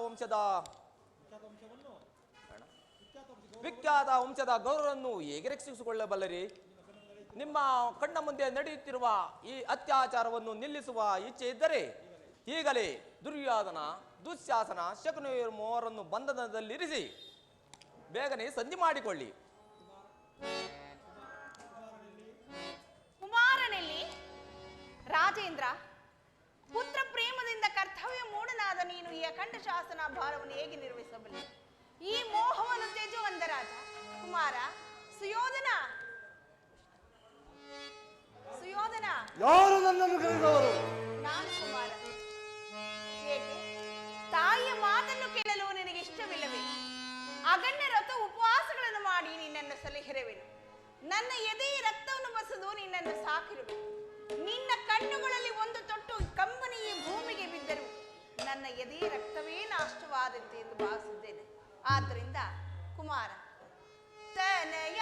ವಂಶದ ಗೌರವವನ್ನು ಹೇಗೆ ರಕ್ಷಿಸಿಕೊಳ್ಳಬಲ್ಲರಿ? ನಿಮ್ಮ ಕಣ್ಣ ಮುಂದೆ ನಡೆಯುತ್ತಿರುವ ಈ ಅತ್ಯಾಚಾರವನ್ನು ನಿಲ್ಲಿಸುವ ಇಚ್ಛೆ ಇದ್ದರೆ ಈಗಲೇ ದುರ್ಯೋಧನ, ದುಶ್ಯಾಸನ, ಶಕುನಿ ಮೂವರನ್ನು ಬಂಧನದಲ್ಲಿರಿಸಿ ಬೇಗನೆ ಸಂಧಿ ಮಾಡಿಕೊಳ್ಳಿ. ಕುಮಾರನಲ್ಲಿ ರಾಜೇಂದ್ರ, ಪುತ್ರ ಪ್ರೇಮದಿಂದ ಕರ್ತವ್ಯ ಮೂಢನಾದ ನೀನು ಈ ಅಖಂಡ ಶಾಸನ ಭಾರವನ್ನು ಹೇಗೆ ನಿರ್ವಹಿಸಬಲ್ಲೆ? ಈ ಮೋಹವನ್ನು ತ್ಯಜು ಅಂದ ರಾಜ. ಕುಮಾರ ಸುಯೋಧನ, ಯಾರು ನನ್ನನ್ನು ಕರೆದವರು? ನಾನು ಕುಮಾರ. ಏಕೆ ತಾಯಿಯ ಮಾತನ್ನು ಕೇಳಲು ನಿನಗೆ ಇಷ್ಟವಿಲ್ಲವೇ? ಅಗಣ್ಯ ರಥ ಉಪವಾಸಗಳನ್ನು ಮಾಡಿ ನಿನ್ನನ್ನು ಸಲಹಿರುವೆನು. ನನ್ನ ಎದೆಯ ರಕ್ತವನ್ನು ಬಸದು ನಿನ್ನನ್ನು ಸಾಕಿರುವೆನು. ನಿನ್ನ ಕಣ್ಣುಗಳಲ್ಲಿ ಒಂದು ತೊಟ್ಟು ಕಂಬನಿ ಈ ಭೂಮಿಗೆ ಬಿದ್ದರು ನನ್ನ ಎದೆಯ ರಕ್ತವೇ ನಾಶವಾದಂತೆ ಎಂದು ಭಾವಿಸಿದ್ದೇನೆ. ಆದ್ದರಿಂದ ಕುಮಾರ ತನಯ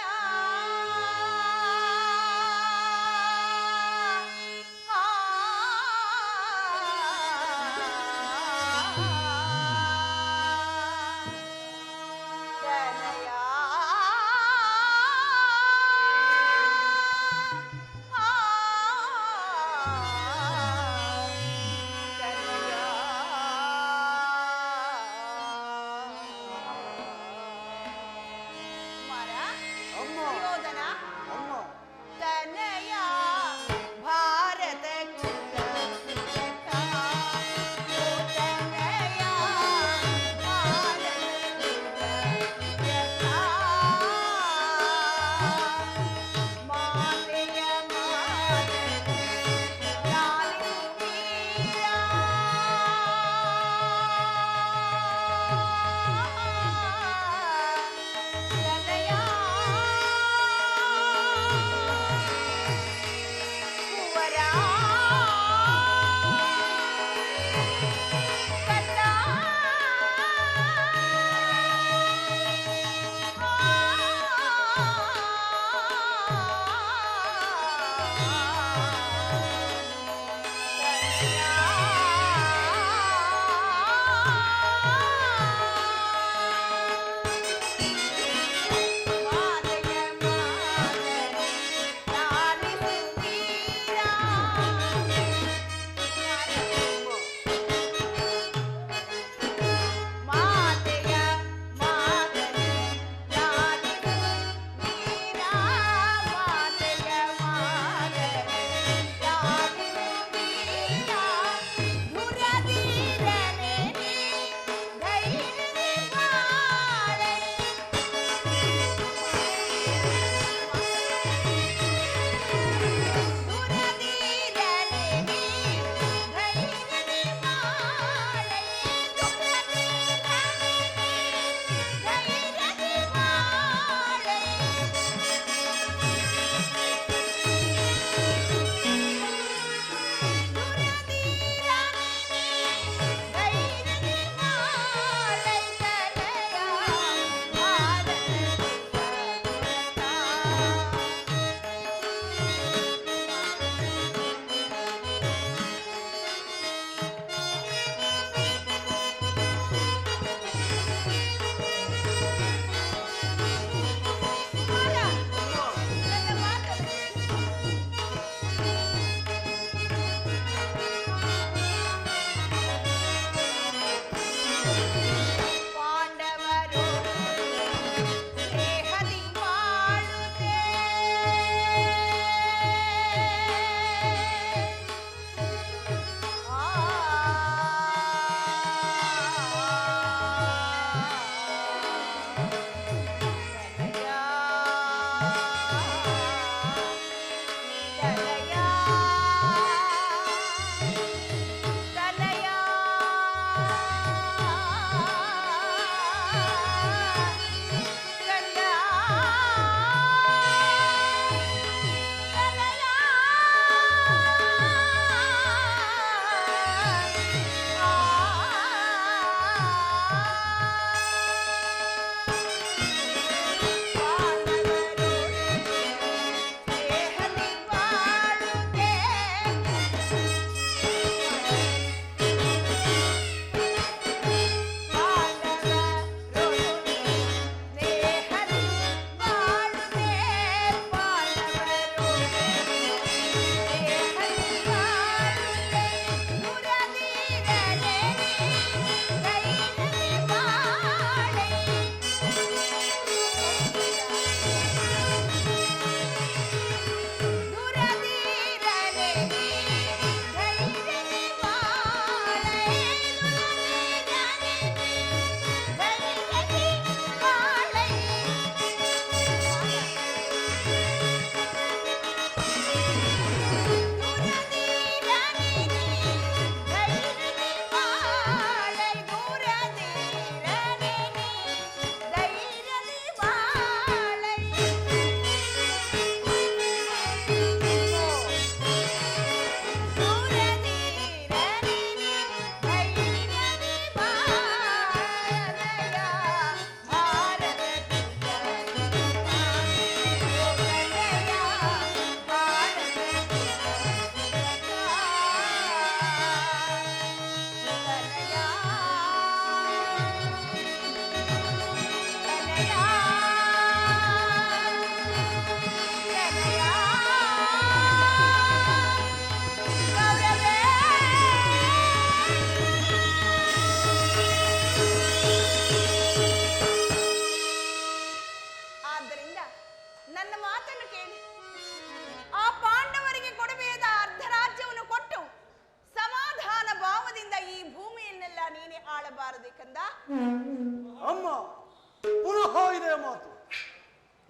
ಮಾತು.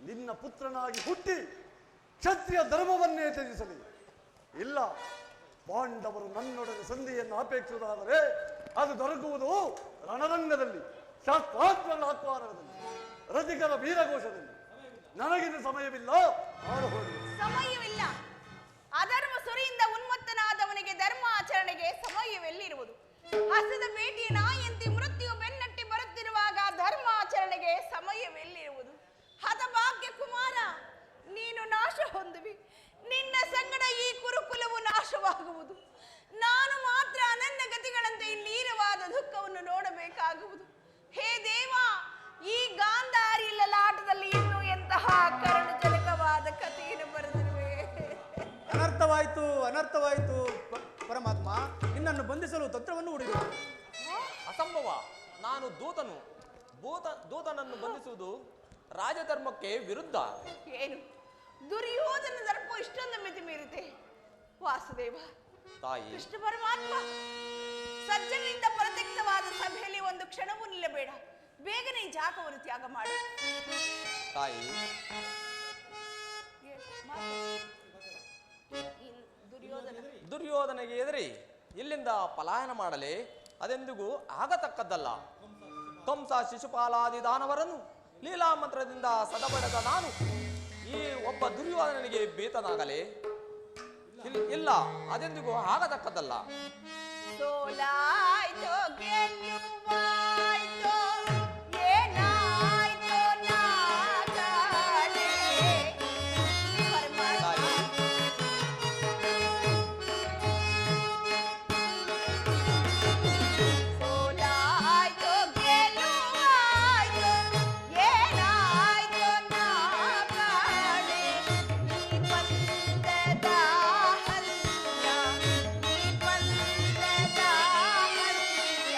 ನಿನ್ನ ಪುತ್ರನಾಗಿ ಹುಟ್ಟಿ ಕ್ಷತ್ರಿಯ ಧರ್ಮವನ್ನೇ ತ್ಯಜಿಸಲಿ. ಇಲ್ಲ, ಪಾಂಡವರು ನನ್ನೊಡನೆ ಸಂಧಿಯನ್ನು ಅಪೇಕ್ಷಿಸುವುದಾದರೆ ಅದು ದೊರಕುವುದು ರಣರಂಗದಲ್ಲಿ, ಶಾಸ್ತ್ರಾಸ್ತ್ರಗಳ ಆತ್ಮಾರಣದಲ್ಲಿ, ರಥಿಕರ ವೀರಘೋಷದಲ್ಲಿ. ನನಗಿನ ಸಮಯವಿಲ್ಲ, ನಾನು ಹೋಗಿ. ಸಮಯವಿಲ್ಲ. ಅಧರ್ಮ ಸುರಿಯಿಂದ ಉನ್ಮತ್ತನಾದವನಿಗೆ ಧರ್ಮ ಆಚರಣೆಗೆ ಸಮಯವೆಲ್ಲಿರುವುದು? ಹಸದ ಬೇಟೆಯ ನಾಯಂತೆ ಮೃತ್ಯು ಬೆನ್ನಟ್ಟಿ ಬರುತ್ತಿರುವಾಗ ಧರ್ಮ ಆಚರಣೆಗೆ ಸಮಯವೆಲ್ಲಿರುವುದು? ಹತಭಾಗ್ಯ ಕುಮಾರ, ನೀನು ನಾಶ ಹೊಂದುವಿ. ನಿನ್ನ ಸಂಗಡ ಈ ಕುರುಕುಲವು ನಾಶವಾಗುವುದು. ನಾನು ಮಾತ್ರ ನನ್ನ ಗತಿಗಳಂತೆ ನೀರವಾದ ದುಃಖವನ್ನು ನೋಡಬೇಕಾಗುವುದು. ಹೇ ದೇವ, ಈ ಗಾಂಧಾರಿ ಲಲಾಟದಲ್ಲಿ ಇನ್ನೂ ಎಂತಹ ಕರುಣಜನಕವಾದ ಕಥೆಯನ್ನು ಬರೆದಿರುವೆ. ಅನರ್ಥವಾಯಿತು, ಅನರ್ಥವಾಯಿತು. ಪರಮಾತ್ಮ, ನಿನ್ನನ್ನು ಬಂಧಿಸಲು ತಂತ್ರವನ್ನು ಹೂಡಿದೆ. ಅಸಂಭವ. ನಾನು ದೂತನನ್ನು ಬಂಧಿಸುವುದು ರಾಜಧರ್ಮಕ್ಕೆ ವಿರುದ್ಧ. ಏನು ದುರ್ಯೋಧನ ದರ್ಪ ಇಷ್ಟೊಂದು ಮಿತಿ ಮೀರಿದೆ? ವಾಸುದೇವ, ತಾಯಿ, ಕೃಷ್ಣ ಪರಮಾತ್ಮ, ಸಜ್ಜನರಿಂದ ಪ್ರತ್ಯಕ್ತವಾದ ಸಭೆಯಲ್ಲಿ ಒಂದು ಕ್ಷಣವೂ ನಿಲ್ಲಬೇಡ. ಬೇಗನೆ ಈ ಜಾಗವನ್ನು ತ್ಯಾಗ ಮಾಡು. ತಾಯಿ, ದುರ್ಯೋಧನೆಗೆ ಎದುರಿ ಇಲ್ಲಿಂದ ಪಲಾಯನ ಮಾಡಲೇ ಅದೆಂದಿಗೂ ಆಗತಕ್ಕದ್ದಲ್ಲ. ಕಂಸ ಶಿಶುಪಾಲಾದಿ ದಾನವರನ್ನು ಲೀಲಾ ಮಂತ್ರದಿಂದ ಸದಬಡದ ನಾನು ಈ ಒಬ್ಬ ದುರ್ಯೋಧನನಿಗೆ ಬೇತನಾಗಲೇ ಇಲ್ಲ, ಅದೆಂದಿಗೂ ಆಗತಕ್ಕದ್ದಲ್ಲ. ಸೋಲಾಯ್ತೋ ಗೆಲ್ಲುವಾಯ್ತೋ ಏನಾಯ್ತೋ ನಾ ಕಾಣೆ. ಸೋಲಾಯ್ತೋ ಗೆಲ್ಲುವಾಯ್ತೋ ಏನಾಯ್ತೋ ನಾ ಕಾಣೆ. ನೀ ಬಂದದ ಹಲ್ಯ, ನೀ ಬಂದದ ಹಲ್ಯ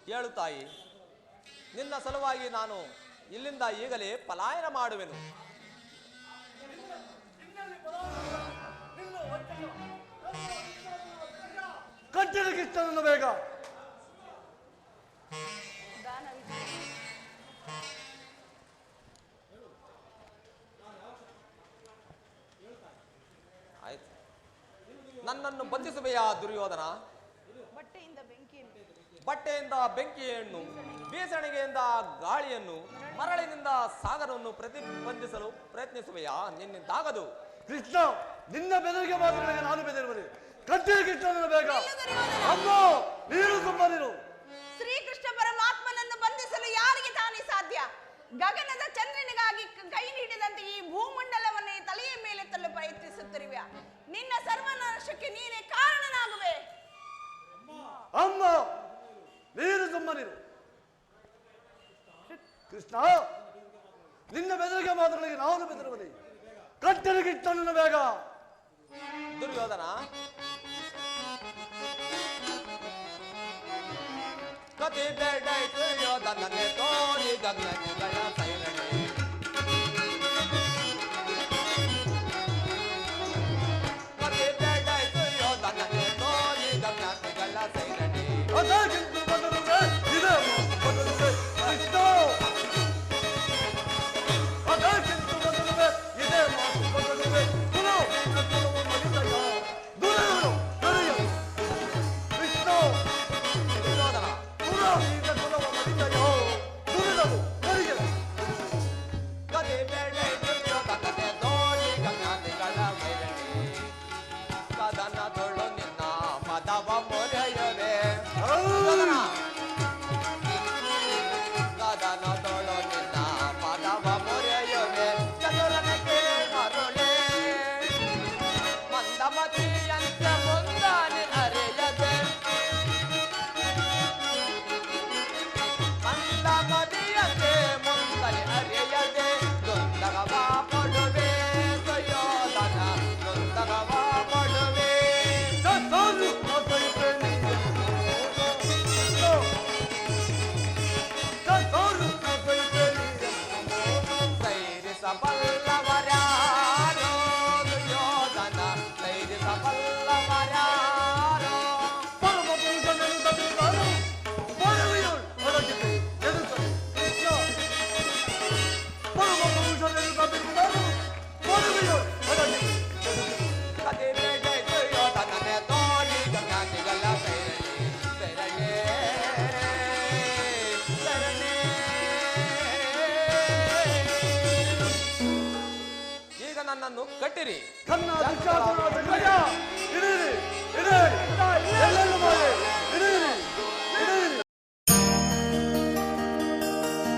ಹೇಳು ತಾಯಿ, ನಿನ್ನ ಸಲುವಾಗಿ ನಾನು ಇಲ್ಲಿಂದ ಈಗಲೇ ಪಲಾಯನ ಮಾಡುವೆನು. ಕಟ್ಟಿದ ಕಿಷ್ಟನನ್ನು ಬೇಗ. ಆಯ್ತು, ನನ್ನನ್ನು ಬಂಧಿಸುವೆಯಾ ದುರ್ಯೋಧನ? ಬಟ್ಟೆಯಿಂದ ಬೆಂಕಿಯನ್ನು, ಬೀಸಣಿಗೆಯಿಂದ ಗಾಳಿಯನ್ನು, ಮರಳಿನಿಂದ ಸಾಗರವನ್ನು ಪ್ರತಿಬಂಧಿಸಲು ಪ್ರಯತ್ನಿಸುವೆಯಾ? ನಿನ್ನಿಂದಾಗದು. ಕೃಷ್ಣ, ನಿನ್ನ ಬೆದರಿಗೆ ಮಾತುಗಳಿಗೆ ನಾನು ಬೆದರುವನೆ. ಕಟ್ಟಿದ ಕಿಷ್ಟನನ್ನು ಬೇಗ. ಅಮ್ಮ, ನೀರು ಸುಮ್ಮನಿರು. ಶ್ರೀಕೃಷ್ಣ ಪರಮಾತ್ಮನನ್ನು ಬಂಧಿಸಲು ಯಾರಿಗೆ ತಾನೇ ಸಾಧ್ಯ? ಗಗನದ ಚಂದ್ರನಿಗಾಗಿ ಕೈ ನೀಡಿದಂತೆ ಈ ಭೂಮಂಡಲವನ್ನೇ ತಲೆಯ ಮೇಲೆ ತರಲು ಪ್ರಯತ್ನಿಸುತ್ತಿರುವೆ. ನಿನ್ನ ಸರ್ವನಾಶಕ್ಕೆ ನೀನೇ ಕಾರಣನಾಗುವೆ. ಅಮ್ಮ, ನೀರು ಸುಮ್ಮನಿರು. ಕೃಷ್ಣ, ನಿನ್ನ ಬೆದರಿಗೆ ಮಾತುಗಳಿಗೆ ನಾನು ಬೆದರುವನೆ. ಕಟ್ಟಿದ ಕಿಷ್ಟನನ್ನು ಬೇಗ. ದುರ್ಯೋಧನ, ಕತಿ ಬೇಡ ದುರ್ಯೋಧನನೆ ತೋರಿ ಗಗನಗಳ ಸೈರಣೆ. ಕತಿ ಬೇಡ ದುರ್ಯೋಧನನೆ ತೋರಿ ಗಗನಗಳ ಸೈರಣೆ. ಅದಕ್ಕಿಂತ ಬದಲುವೆ ಇದೆ ಬದಲುವೆ ಕೃಷ್ಣ. ಅದಕ್ಕಿಂತ ಬದಲುವೆ ಇದೆ ಬದಲುವೆ. ದುರ್ಯೋಧನ, ಕತಿ ಬೇಡ ದುರ್ಯೋಧನನೆ ತೋರಿ ಗಗನಗಳ ಸೈರಣೆ. ಕದನ ತೊಳು ನಿನ್ನ ಪದವ ಮೊರೆಯುವೆ. ದುರ್ಯೋಧನ, ಕದನ ತೊಳು ನಿನ್ನ ಪದವ ಮೊರೆಯುವೆ. ಚತುರನಿಗೆ ಮರುಳೆ ಮಂದಮತಿಯಂತೆ ಮುಂದಾನೆ ಅರೆಯದೆ. ಮಂದಮತಿಯಂತೆ ಮುಂದಾನೆ ಅರೆಯದೆ. ನೊಂದಗವ ಪಡುವೆ ದುರ್ಯೋಧನ, ನೊಂದಗವ ಪಡುವೆ. ಸೈರಿಸಬಲ್ಲವರ್ಯಾರೋ ದುರ್ಯೋಧನ, ಸೈರಿಸಬಲ್ಲವರ್ಯಾರೋ. ಕತಿ ಬೇಡ ದುರ್ಯೋಧನನೆ ತೋರಿ ಗಗನಗಳ ಸೈರಣೆ. ಸೈರಣೆ, ಸೈರಣೆ. ಈಗ ನನ್ನನ್ನು ಕಟ್ಟಿರಿ. ಕನ್ನ ದುಶ್ಯಾಸನ ಜಗಯ. ಇಡಿರಿ, ಇಡಿ. ಎಲ್ಲ